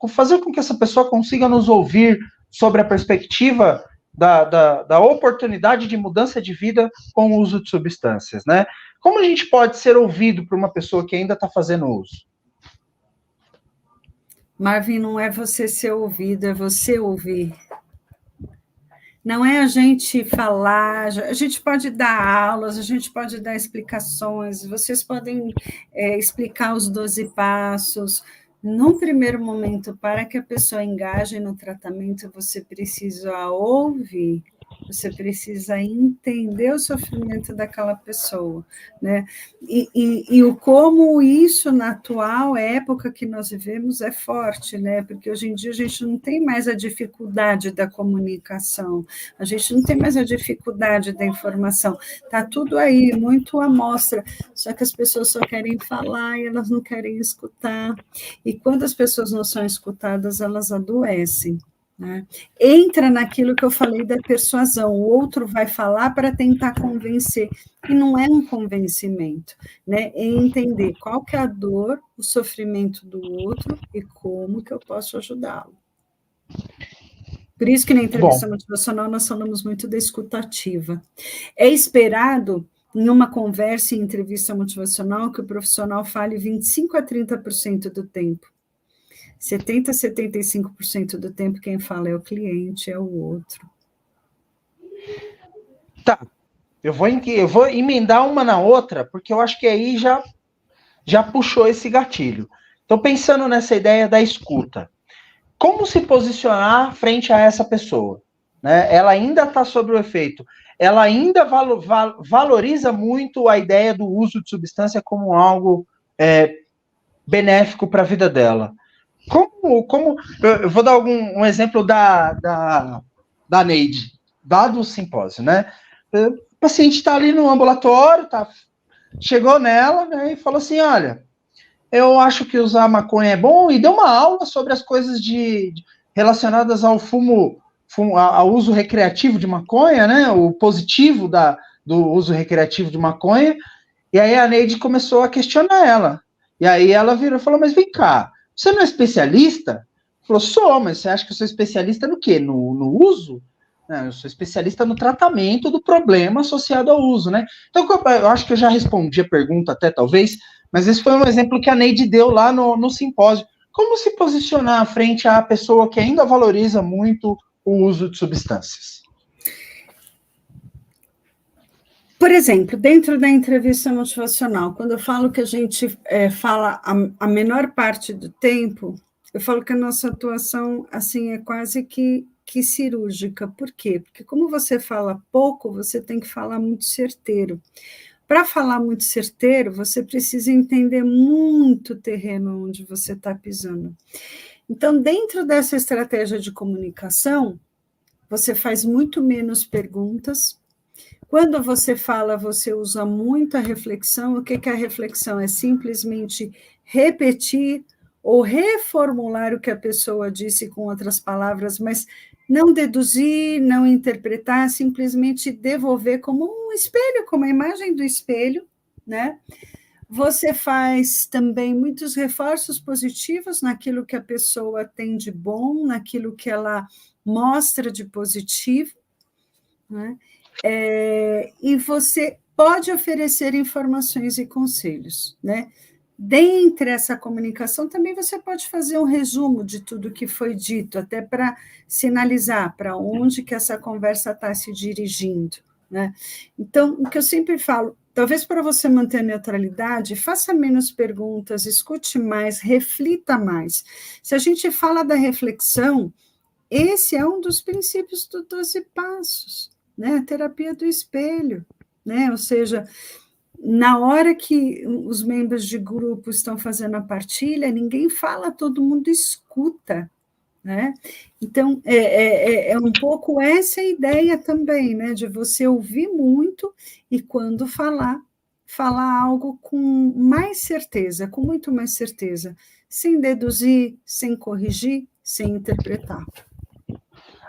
Fazer com que essa pessoa consiga nos ouvir sobre a perspectiva da oportunidade de mudança de vida com o uso de substâncias, né? Como a gente pode ser ouvido por uma pessoa que ainda está fazendo uso? Marvin, não é você ser ouvido, é você ouvir. Não é a gente falar, a gente pode dar aulas, a gente pode dar explicações, vocês podem explicar os 12 passos. Num primeiro momento, para que a pessoa engaje no tratamento, você precisa ouvir, você precisa entender o sofrimento daquela pessoa, né? E o como isso na atual época que nós vivemos é forte, né? Porque hoje em dia a gente não tem mais a dificuldade da comunicação, a gente não tem mais a dificuldade da informação, está tudo aí, muito à mostra, só que as pessoas só querem falar e elas não querem escutar, e quando as pessoas não são escutadas, elas adoecem. Né? Entra naquilo que eu falei da persuasão, o outro vai falar para tentar convencer, e não é um convencimento, né? É entender qual que é a dor, o sofrimento do outro e como que eu posso ajudá-lo. Por isso que na entrevista motivacional nós falamos muito da escuta ativa. É esperado, em uma conversa em entrevista motivacional, que o profissional fale 25% a 30% do tempo. 70% a 75% do tempo quem fala é o cliente, é o outro. Tá, eu vou emendar uma na outra, porque eu acho que aí já puxou esse gatilho. Então, pensando nessa ideia da escuta, como se posicionar frente a essa pessoa? Né? Ela ainda está sob o efeito, ela ainda valoriza muito a ideia do uso de substância como algo benéfico para a vida dela. Como eu vou dar um exemplo da Neide, dado o simpósio, né? O paciente está ali no ambulatório, chegou nela, né, e falou assim, olha, eu acho que usar maconha é bom, e deu uma aula sobre as coisas relacionadas ao ao uso recreativo de maconha, né? O positivo do uso recreativo de maconha. E aí a Neide começou a questionar ela. E aí ela virou e falou, mas vem cá, você não é especialista? Falou, sou, mas você acha que eu sou especialista no quê? No uso? Não, eu sou especialista no tratamento do problema associado ao uso, né? Então, eu acho que eu já respondi a pergunta até, talvez, mas esse foi um exemplo que a Neide deu lá no simpósio. Como se posicionar frente à pessoa que ainda valoriza muito o uso de substâncias? Por exemplo, dentro da entrevista motivacional, quando eu falo que a gente fala a menor parte do tempo, eu falo que a nossa atuação assim é quase que cirúrgica. Por quê? Porque como você fala pouco, você tem que falar muito certeiro. Para falar muito certeiro, você precisa entender muito o terreno onde você está pisando. Então, dentro dessa estratégia de comunicação, você faz muito menos perguntas. Quando você fala, você usa muito a reflexão. O que é a reflexão? É simplesmente repetir ou reformular o que a pessoa disse com outras palavras, mas não deduzir, não interpretar, simplesmente devolver como um espelho, como a imagem do espelho, né? Você faz também muitos reforços positivos naquilo que a pessoa tem de bom, naquilo que ela mostra de positivo, né? E você pode oferecer informações e conselhos, né? Dentre essa comunicação, também você pode fazer um resumo de tudo que foi dito, até para sinalizar para onde que essa conversa está se dirigindo, né? Então, o que eu sempre falo, talvez para você manter a neutralidade, faça menos perguntas, escute mais, reflita mais. Se a gente fala da reflexão, esse é um dos princípios do 12 Passos, né? A terapia do espelho, né? Ou seja, na hora que os membros de grupo estão fazendo a partilha, ninguém fala, todo mundo escuta, né? Então, é um pouco essa ideia também, né? De você ouvir muito e, quando falar algo com mais certeza, com muito mais certeza, sem deduzir, sem corrigir, sem interpretar.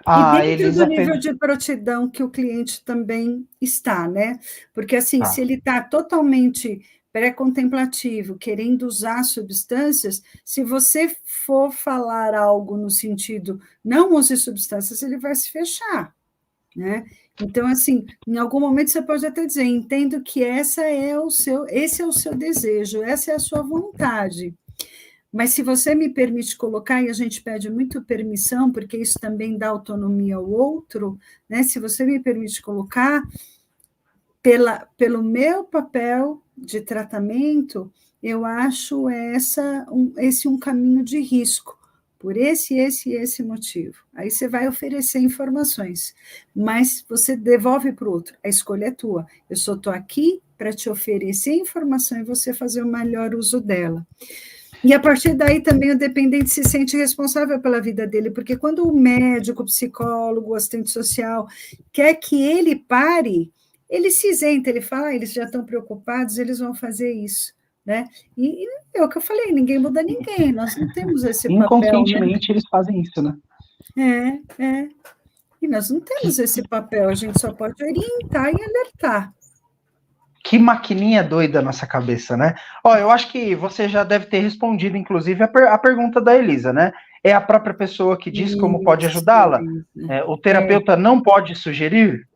E dentro do nível de prontidão que o cliente também está, né? Porque, assim, se ele está totalmente pré-contemplativo, querendo usar substâncias, se você for falar algo no sentido não use substâncias, ele vai se fechar, né? Então, assim, em algum momento você pode até dizer, entendo que esse é o seu desejo, essa é a sua vontade. Mas se você me permite colocar, e a gente pede muito permissão, porque isso também dá autonomia ao outro, né? Se você me permite colocar, pelo meu papel de tratamento, eu acho esse um caminho de risco, por esse motivo. Aí você vai oferecer informações, mas você devolve para o outro, a escolha é tua. Eu só estou aqui para te oferecer informação e você fazer o melhor uso dela. E a partir daí também o dependente se sente responsável pela vida dele, porque quando o médico, o psicólogo, o assistente social quer que ele pare, ele se isenta, ele fala, eles já estão preocupados, eles vão fazer isso, né? E é o que eu falei, ninguém muda ninguém, nós não temos esse papel, né? Inconscientemente eles fazem isso, né? E nós não temos esse papel, a gente só pode orientar e alertar. Que maquininha doida nossa cabeça, né? Ó, eu acho que você já deve ter respondido, inclusive, a pergunta da Elisa, né? É a própria pessoa que diz como pode ajudá-la? O terapeuta não pode sugerir?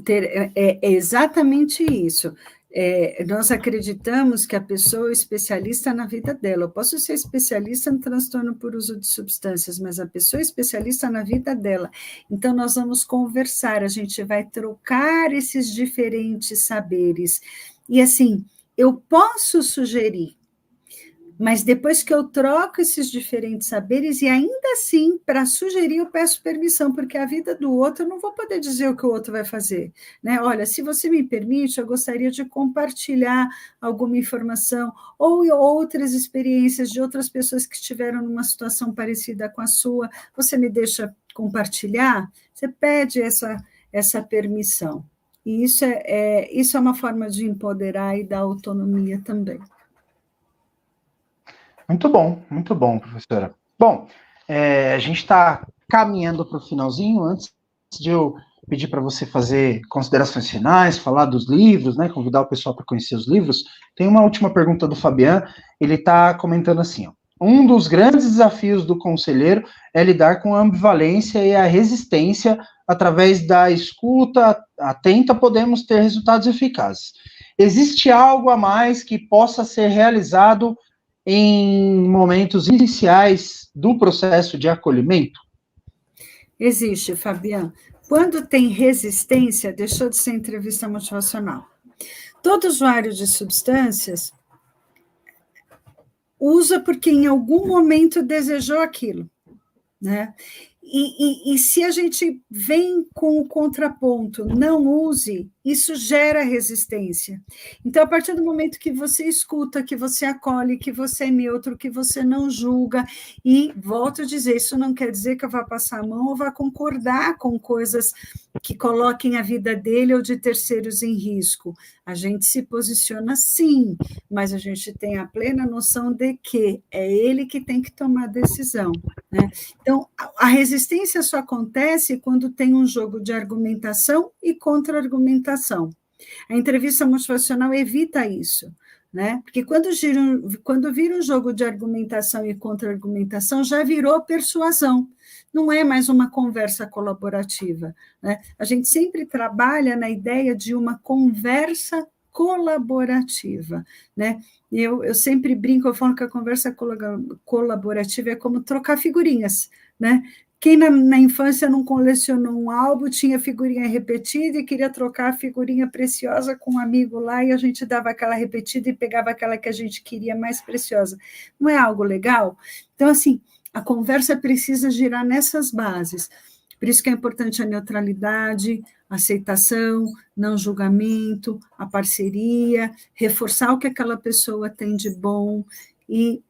É exatamente isso. Nós acreditamos que a pessoa é especialista na vida dela. Eu posso ser especialista no transtorno por uso de substâncias, mas a pessoa é especialista na vida dela. Então, nós vamos conversar, a gente vai trocar esses diferentes saberes. E, assim, eu posso sugerir, mas depois que eu troco esses diferentes saberes, e ainda assim, para sugerir, eu peço permissão, porque a vida do outro, eu não vou poder dizer o que o outro vai fazer, né? Olha, se você me permite, eu gostaria de compartilhar alguma informação, ou outras experiências de outras pessoas que estiveram numa situação parecida com a sua, você me deixa compartilhar? Você pede essa permissão. E isso é uma forma de empoderar e dar autonomia também. Muito bom, professora. Bom, a gente está caminhando para o finalzinho. Antes de eu pedir para você fazer considerações finais, falar dos livros, né, convidar o pessoal para conhecer os livros, tem uma última pergunta do Fabian. Ele está comentando assim, ó, um dos grandes desafios do conselheiro é lidar com a ambivalência e a resistência. Através da escuta atenta, podemos ter resultados eficazes. Existe algo a mais que possa ser realizado em momentos iniciais do processo de acolhimento? Existe, Fabiana. Quando tem resistência, deixou de ser entrevista motivacional. Todo usuário de substâncias usa porque em algum momento desejou aquilo, né? E se a gente vem com o contraponto, não use, isso gera resistência. Então, a partir do momento que você escuta, que você acolhe, que você é neutro, que você não julga, e volto a dizer, isso não quer dizer que eu vá passar a mão ou vá concordar com coisas que coloquem a vida dele ou de terceiros em risco. A gente se posiciona sim, mas a gente tem a plena noção de que é ele que tem que tomar a decisão, né? Então, a resistência só acontece quando tem um jogo de argumentação e contra-argumentação. A entrevista motivacional evita isso, né? Porque quando vira um jogo de argumentação e contra-argumentação, já virou persuasão, não é mais uma conversa colaborativa, né? A gente sempre trabalha na ideia de uma conversa colaborativa, né? Eu sempre brinco, eu falo que a conversa colaborativa é como trocar figurinhas, né? Quem na infância não colecionou um álbum, tinha figurinha repetida e queria trocar a figurinha preciosa com um amigo lá, e a gente dava aquela repetida e pegava aquela que a gente queria mais preciosa. Não é algo legal? Então, assim, a conversa precisa girar nessas bases. Por isso que é importante a neutralidade, a aceitação, não julgamento, a parceria, reforçar o que aquela pessoa tem de bom e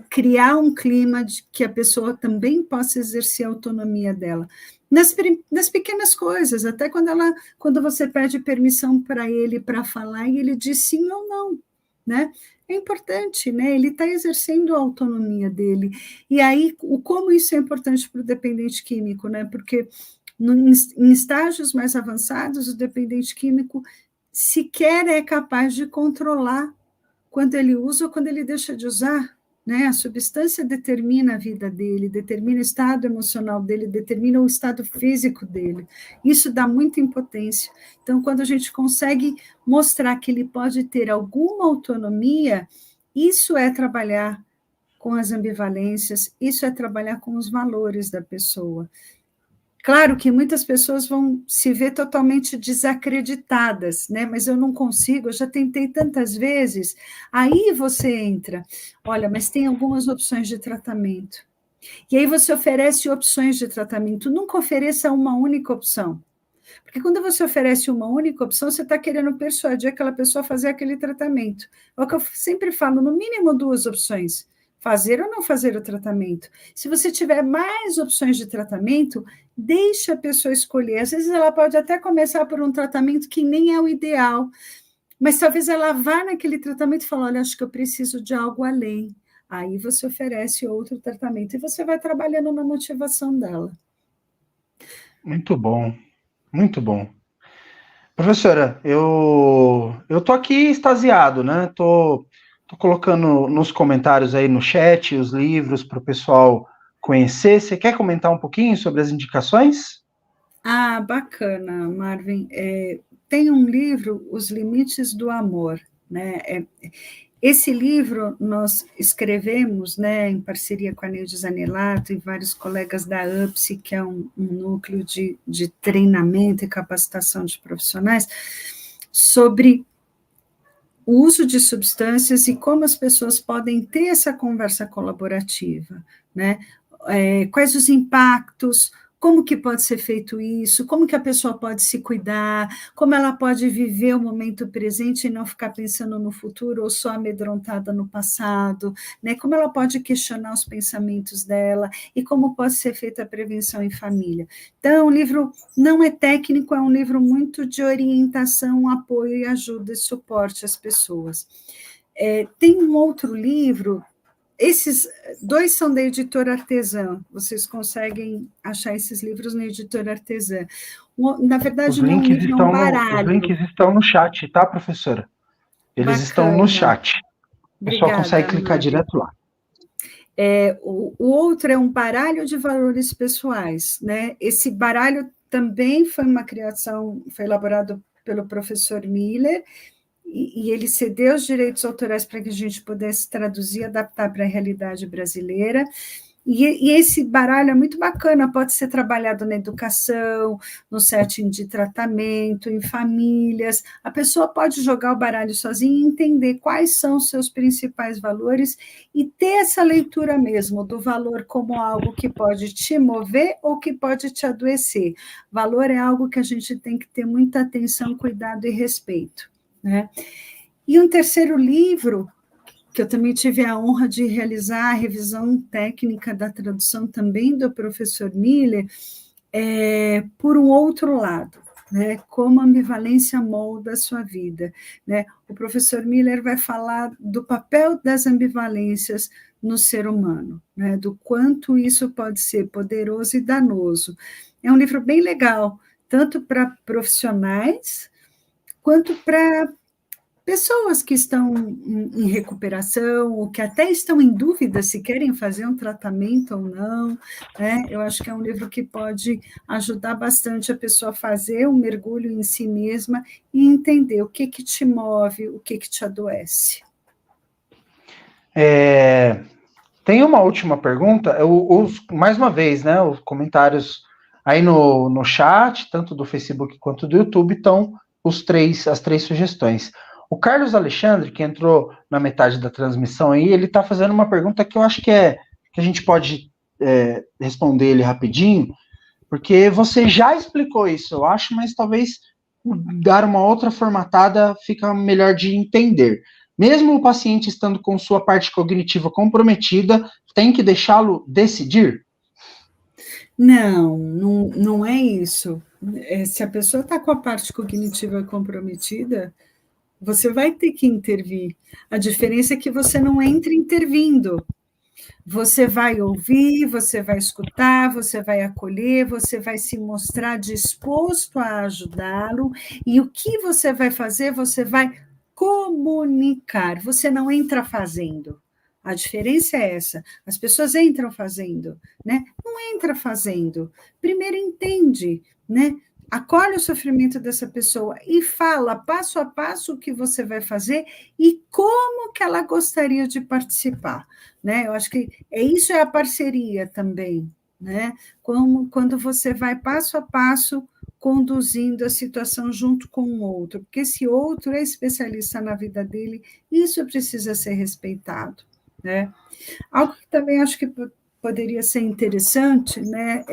criar um clima de que a pessoa também possa exercer a autonomia dela. Nas pequenas coisas, até quando você pede permissão para ele para falar e ele diz sim ou não, né? É importante, né? Ele está exercendo a autonomia dele. E aí, como isso é importante para o dependente químico, né? Porque em estágios mais avançados, o dependente químico sequer é capaz de controlar quando ele usa ou quando ele deixa de usar, né? A substância determina a vida dele, determina o estado emocional dele, determina o estado físico dele. Isso dá muita impotência. Então, quando a gente consegue mostrar que ele pode ter alguma autonomia, isso é trabalhar com as ambivalências, isso é trabalhar com os valores da pessoa. Claro que muitas pessoas vão se ver totalmente desacreditadas, né? Mas eu não consigo, eu já tentei tantas vezes. Aí você entra, olha, mas tem algumas opções de tratamento. E aí você oferece opções de tratamento, nunca ofereça uma única opção. Porque quando você oferece uma única opção, você está querendo persuadir aquela pessoa a fazer aquele tratamento. É o que eu sempre falo, no mínimo duas opções. Fazer ou não fazer o tratamento. Se você tiver mais opções de tratamento, deixa a pessoa escolher. Às vezes ela pode até começar por um tratamento que nem é o ideal, mas talvez ela vá naquele tratamento e fale, olha, acho que eu preciso de algo além. Aí você oferece outro tratamento e você vai trabalhando na motivação dela. Muito bom, muito bom. Professora, eu tô aqui extasiado, né? Tô colocando nos comentários aí no chat os livros para o pessoal conhecer. Você quer comentar um pouquinho sobre as indicações? Ah, bacana, Marvin. Tem um livro, Os Limites do Amor, né? Esse livro nós escrevemos, né, em parceria com a Neude Zanelato e vários colegas da UPSI, que é um núcleo de treinamento e capacitação de profissionais, sobre o uso de substâncias e como as pessoas podem ter essa conversa colaborativa, né? Quais os impactos, como que pode ser feito isso, como que a pessoa pode se cuidar, como ela pode viver o momento presente e não ficar pensando no futuro ou só amedrontada no passado, né? Como ela pode questionar os pensamentos dela e como pode ser feita a prevenção em família. Então, o livro não é técnico, é um livro muito de orientação, apoio e ajuda e suporte às pessoas. Tem um outro livro. Esses dois são da editora Artesã, vocês conseguem achar esses livros na editora Artesã. Na verdade, não é um livro, é um baralho. Os links estão no chat, tá, professora? Eles estão no chat. O pessoal consegue clicar direto lá. O outro é um baralho de valores pessoais, né? Esse baralho também foi uma criação, foi elaborado pelo professor Miller, e ele cedeu os direitos autorais para que a gente pudesse traduzir e adaptar para a realidade brasileira. E esse baralho é muito bacana, pode ser trabalhado na educação, no setting de tratamento, em famílias. A pessoa pode jogar o baralho sozinha e entender quais são os seus principais valores e ter essa leitura mesmo do valor como algo que pode te mover ou que pode te adoecer. Valor é algo que a gente tem que ter muita atenção, cuidado e respeito, né? E um terceiro livro que eu também tive a honra de realizar a revisão técnica da tradução também do professor Miller, por um outro lado, né? Como a ambivalência molda a sua vida, né? O professor Miller vai falar do papel das ambivalências no ser humano, né? Do quanto isso pode ser poderoso e danoso. É um livro bem legal, tanto para profissionais quanto para pessoas que estão em recuperação, ou que até estão em dúvida se querem fazer um tratamento ou não, né? Eu acho que é um livro que pode ajudar bastante a pessoa a fazer um mergulho em si mesma e entender o que te move, o que te adoece. Tem uma última pergunta, mais uma vez, né, os comentários aí no chat, tanto do Facebook quanto do YouTube, estão as três sugestões. O Carlos Alexandre, que entrou na metade da transmissão aí, ele está fazendo uma pergunta que eu acho que a gente pode responder ele rapidinho, porque você já explicou isso, eu acho, mas talvez dar uma outra formatada fica melhor de entender. Mesmo o paciente estando com sua parte cognitiva comprometida, tem que deixá-lo decidir? Não é isso. Se a pessoa está com a parte cognitiva comprometida, você vai ter que intervir. A diferença é que você não entra intervindo. Você vai ouvir, você vai escutar, você vai acolher, você vai se mostrar disposto a ajudá-lo, e o que você vai fazer? Você vai comunicar, você não entra fazendo. A diferença é essa. As pessoas entram fazendo, né? Não entra fazendo. Primeiro entende, né? Acolhe o sofrimento dessa pessoa e fala passo a passo o que você vai fazer e como que ela gostaria de participar, né? Eu acho que isso é a parceria também, né? Quando você vai passo a passo conduzindo a situação junto com o outro, porque esse outro é especialista na vida dele, isso precisa ser respeitado, né? Algo que também acho que poderia ser interessante, né?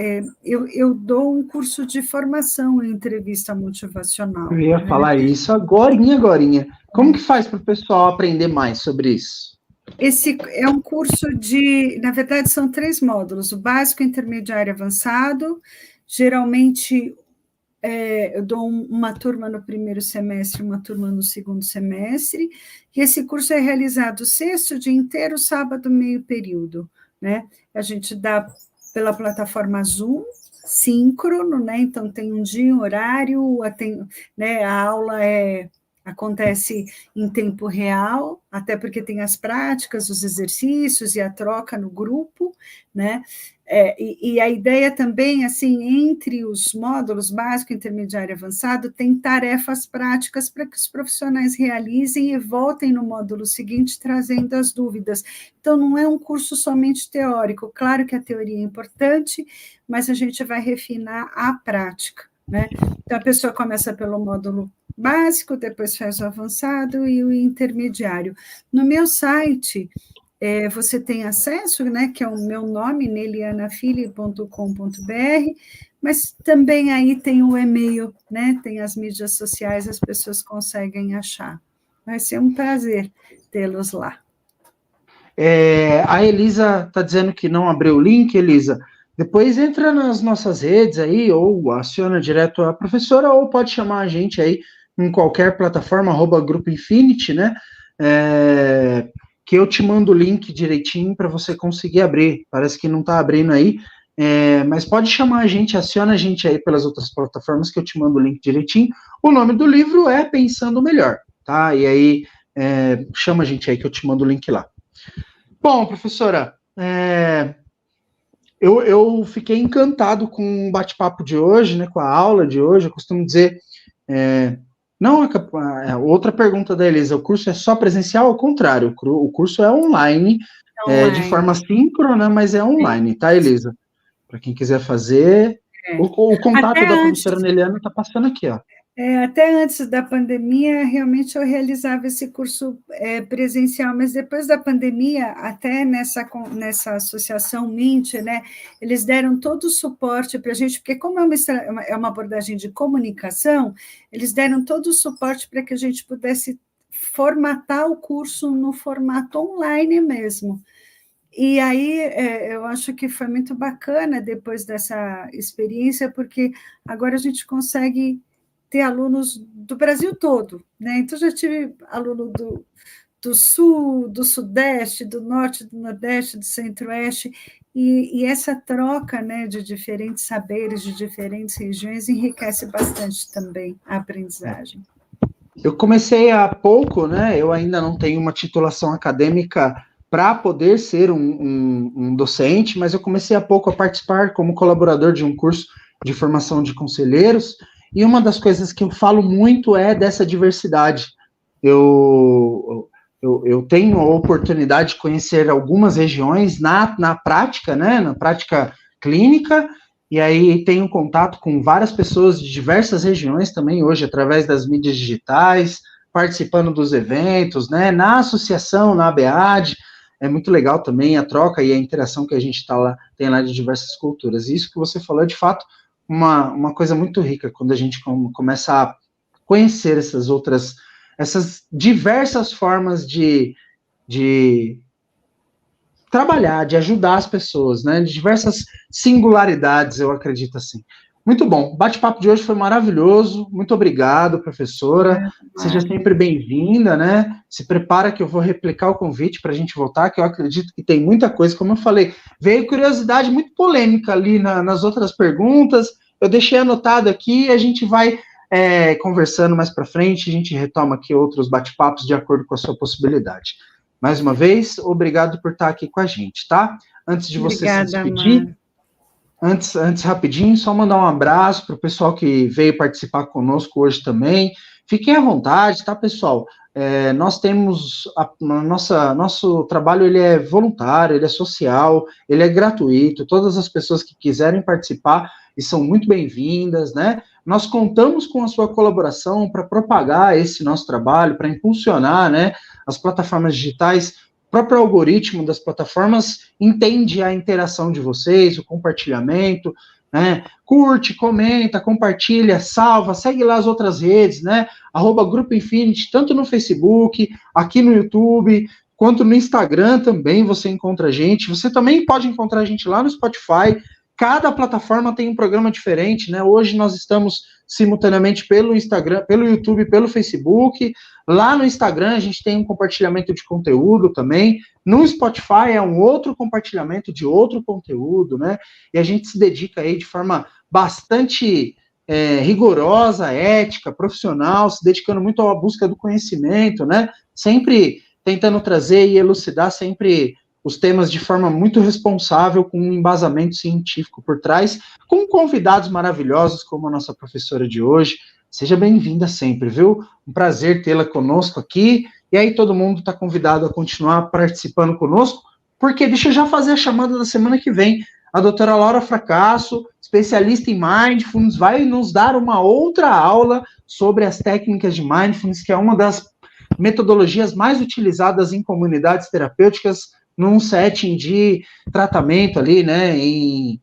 Eu dou um curso de formação em entrevista motivacional. Eu ia falar isso agorinha. Como que faz para o pessoal aprender mais sobre isso? Esse é um curso na verdade, são 3 módulos, o básico, intermediário e avançado. Geralmente, eu dou uma turma no primeiro semestre, uma turma no segundo semestre, e esse curso é realizado sexto, dia inteiro, sábado, meio período, né? A gente dá pela plataforma Zoom, síncrono, né? Então tem um dia, um horário, né? A aula acontece em tempo real, até porque tem as práticas, os exercícios e a troca no grupo, né? E a ideia também, assim, entre os módulos básico, intermediário e avançado, tem tarefas práticas para que os profissionais realizem e voltem no módulo seguinte trazendo as dúvidas. Então, não é um curso somente teórico, claro que a teoria é importante, mas a gente vai refinar a prática, né? Então, a pessoa começa pelo módulo básico, depois faz o avançado e o intermediário. No meu site, você tem acesso, né, que é o meu nome, nelianafili.com.br, mas também aí tem o e-mail, né, tem as mídias sociais, as pessoas conseguem achar. Vai ser um prazer tê-los lá. A Elisa está dizendo que não abriu o link, Elisa. Depois entra nas nossas redes aí, ou aciona direto a professora, ou pode chamar a gente aí em qualquer plataforma, @Grupo Infinity, né? Que eu te mando o link direitinho para você conseguir abrir. Parece que não está abrindo aí, mas pode chamar a gente, aciona a gente aí pelas outras plataformas que eu te mando o link direitinho. O nome do livro é Pensando Melhor, tá? E aí, chama a gente aí que eu te mando o link lá. Bom, professora, eu fiquei encantado com o bate-papo de hoje, né, com a aula de hoje. Eu costumo dizer, outra pergunta da Elisa, o curso é só presencial? Ao contrário, o curso é online, de forma síncrona, mas é online, tá, Elisa? Para quem quiser fazer, o contato da professora Neliana está passando aqui, ó. Até antes da pandemia, realmente eu realizava esse curso presencial, mas depois da pandemia, até nessa associação MINT, né, eles deram todo o suporte para a gente, porque como é uma abordagem de comunicação, eles deram todo o suporte para que a gente pudesse formatar o curso no formato online mesmo. E aí eu acho que foi muito bacana depois dessa experiência, porque agora a gente consegue ter alunos do Brasil todo, né? Então, já tive aluno do Sul, do Sudeste, do Norte, do Nordeste, do Centro-Oeste, e essa troca, né, de diferentes saberes, de diferentes regiões, enriquece bastante também a aprendizagem. Eu comecei há pouco, né? Eu ainda não tenho uma titulação acadêmica para poder ser um docente, mas eu comecei há pouco a participar como colaborador de um curso de formação de conselheiros, e uma das coisas que eu falo muito é dessa diversidade. Eu tenho a oportunidade de conhecer algumas regiões na prática, né, na prática clínica, e aí tenho contato com várias pessoas de diversas regiões também hoje, através das mídias digitais, participando dos eventos, né, na associação, na ABAD. É muito legal também a troca e a interação que a gente tem lá de diversas culturas. E isso que você falou é, de fato, uma coisa muito rica, quando a gente começa a conhecer essas diversas formas de trabalhar, de ajudar as pessoas, né, de diversas singularidades, eu acredito assim. Muito bom, o bate-papo de hoje foi maravilhoso, muito obrigado, professora, seja sempre bem-vinda, né, se prepara que eu vou replicar o convite para a gente voltar, que eu acredito que tem muita coisa, como eu falei, veio curiosidade muito polêmica ali nas outras perguntas, eu deixei anotado aqui, a gente vai conversando mais para frente, a gente retoma aqui outros bate-papos de acordo com a sua possibilidade. Mais uma vez, obrigado por estar aqui com a gente, tá? Antes de você se despedir, antes rapidinho, só mandar um abraço para o pessoal que veio participar conosco hoje também. Fiquem à vontade, tá, pessoal? Nós temos nosso trabalho, ele é voluntário, ele é social, ele é gratuito. Todas as pessoas que quiserem participar e são muito bem-vindas, né? Nós contamos com a sua colaboração para propagar esse nosso trabalho, para impulsionar, né, as plataformas digitais. O próprio algoritmo das plataformas entende a interação de vocês, o compartilhamento, né? Curte, comenta, compartilha, salva, segue lá as outras redes, né? @Grupo Infinity, tanto no Facebook, aqui no YouTube, quanto no Instagram também você encontra a gente. Você também pode encontrar a gente lá no Spotify. Cada plataforma tem um programa diferente, né? Hoje nós estamos simultaneamente pelo Instagram, pelo YouTube, pelo Facebook. Lá no Instagram a gente tem um compartilhamento de conteúdo também. No Spotify é um outro compartilhamento de outro conteúdo, né? E a gente se dedica aí de forma bastante rigorosa, ética, profissional, se dedicando muito à busca do conhecimento, né? Sempre tentando trazer e elucidar sempre os temas de forma muito responsável, com um embasamento científico por trás, com convidados maravilhosos, como a nossa professora de hoje. Seja bem-vinda sempre, viu? Um prazer tê-la conosco aqui. E aí todo mundo está convidado a continuar participando conosco, porque deixa eu já fazer a chamada da semana que vem. A doutora Laura Fracasso, especialista em Mindfulness, vai nos dar uma outra aula sobre as técnicas de Mindfulness, que é uma das metodologias mais utilizadas em comunidades terapêuticas, num setting de tratamento ali, né, em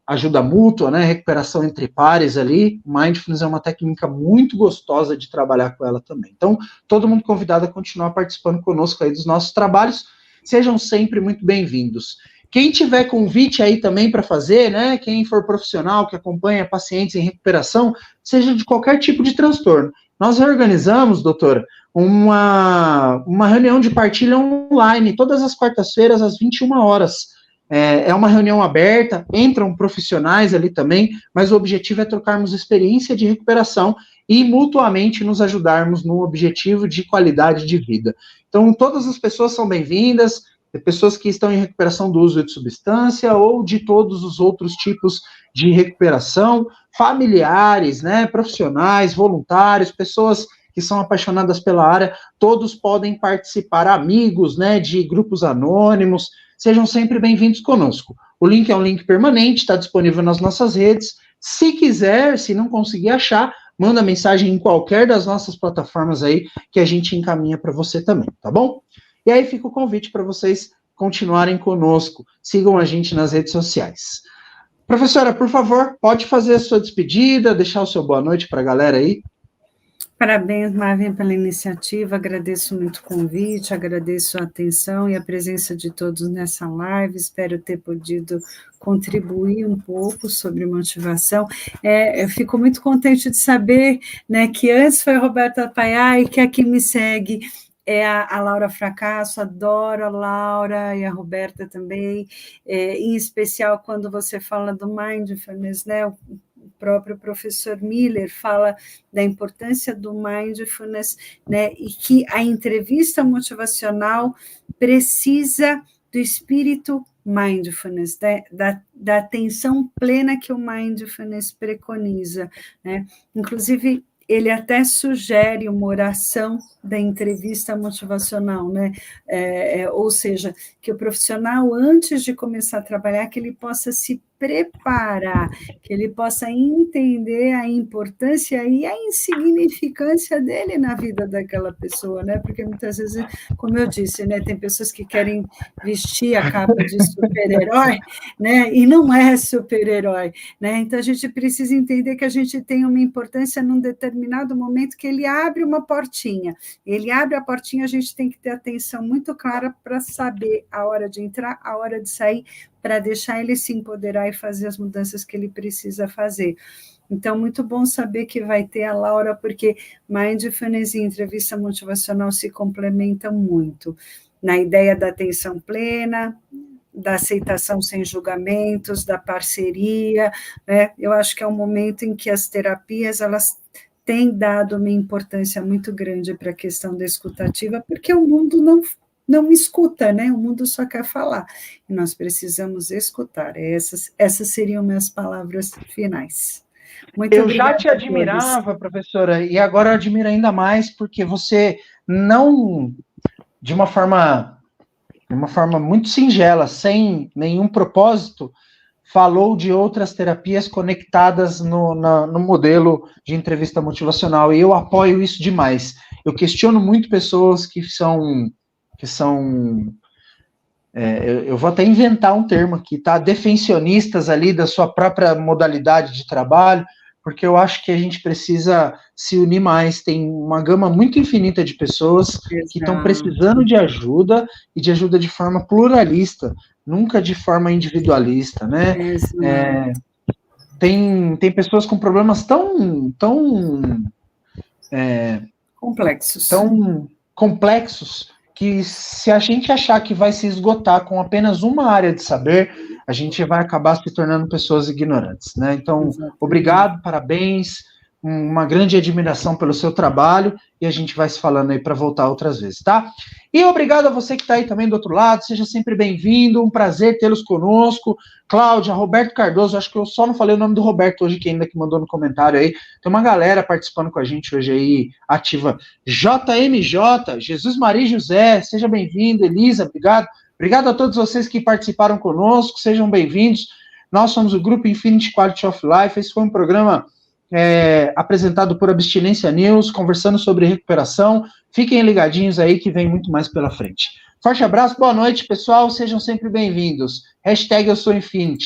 ajuda mútua, né, recuperação entre pares ali. Mindfulness é uma técnica muito gostosa de trabalhar com ela também. Então, todo mundo convidado a continuar participando conosco aí dos nossos trabalhos. Sejam sempre muito bem-vindos. Quem tiver convite aí também para fazer, né, quem for profissional que acompanha pacientes em recuperação, seja de qualquer tipo de transtorno, nós reorganizamos, doutora, uma reunião de partilha online, todas as quartas-feiras, às 21 horas. É uma reunião aberta, entram profissionais ali também, mas o objetivo é trocarmos experiência de recuperação e mutuamente nos ajudarmos no objetivo de qualidade de vida. Então, todas as pessoas são bem-vindas, pessoas que estão em recuperação do uso de substância ou de todos os outros tipos de recuperação, familiares, né, profissionais, voluntários, pessoas que que são apaixonadas pela área, todos podem participar, amigos, né, de grupos anônimos, sejam sempre bem-vindos conosco. O link é um link permanente, está disponível nas nossas redes. Se quiser, se não conseguir achar, manda mensagem em qualquer das nossas plataformas aí, que a gente encaminha para você também, tá bom? E aí fica o convite para vocês continuarem conosco. Sigam a gente nas redes sociais. Professora, por favor, pode fazer a sua despedida, deixar o seu boa noite para a galera aí. Parabéns, Marvin, pela iniciativa, agradeço muito o convite, agradeço a atenção e a presença de todos nessa live, espero ter podido contribuir um pouco sobre motivação. Eu fico muito contente de saber, né, que antes foi a Roberta Paiá e que aqui me segue é a Laura Fracasso, adoro a Laura e a Roberta também, em especial quando você fala do mindfulness, né, o próprio professor Miller fala da importância do mindfulness, né, e que a entrevista motivacional precisa do espírito mindfulness, da atenção plena que o mindfulness preconiza, né, inclusive ele até sugere uma oração da entrevista motivacional, né? Ou seja, que o profissional, antes de começar a trabalhar, que ele possa se preparar, que ele possa entender a importância e a insignificância dele na vida daquela pessoa, né? Porque muitas vezes, como eu disse, né, tem pessoas que querem vestir a capa de super-herói, né? E não é super-herói, né? Então a gente precisa entender que a gente tem uma importância num determinado momento que ele abre uma portinha. Ele abre a portinha, a gente tem que ter atenção muito clara para saber a hora de entrar, a hora de sair, para deixar ele se empoderar e fazer as mudanças que ele precisa fazer. Então, muito bom saber que vai ter a Laura, porque mindfulness e entrevista motivacional se complementam muito, na ideia da atenção plena, da aceitação sem julgamentos, da parceria, né? Eu acho que é um momento em que as terapias, elas têm dado uma importância muito grande para a questão da escutativa, porque o mundo não escuta, né? O mundo só quer falar, e nós precisamos escutar. Essas seriam minhas palavras finais. Muito eu já te admirava, professora, e agora eu admiro ainda mais, porque você não, de uma forma muito singela, sem nenhum propósito, falou de outras terapias conectadas no modelo de entrevista motivacional, e eu apoio isso demais. Eu questiono muito pessoas que são eu vou até inventar um termo aqui, tá? Defensionistas ali da sua própria modalidade de trabalho, porque eu acho que a gente precisa se unir mais. Tem uma gama muito infinita de pessoas que estão precisando de ajuda, e de ajuda de forma pluralista, nunca de forma individualista, né? Tem pessoas com problemas tão complexos, que se a gente achar que vai se esgotar com apenas uma área de saber, a gente vai acabar se tornando pessoas ignorantes, né? Então, obrigado, parabéns, uma grande admiração pelo seu trabalho, e a gente vai se falando aí para voltar outras vezes, tá? E obrigado a você que está aí também do outro lado, seja sempre bem-vindo, um prazer tê-los conosco. Cláudia, Roberto Cardoso, acho que eu só não falei o nome do Roberto hoje, que ainda que mandou no comentário aí, tem uma galera participando com a gente hoje aí, ativa. JMJ, Jesus Maria José, seja bem-vindo. Elisa, obrigado a todos vocês que participaram conosco, sejam bem-vindos. Nós somos o Grupo Infinity Quality of Life, esse foi um programa apresentado por Abstinência News, conversando sobre recuperação. Fiquem ligadinhos aí que vem muito mais pela frente. Forte abraço, boa noite, pessoal, sejam sempre bem-vindos. #EuSouInfinity.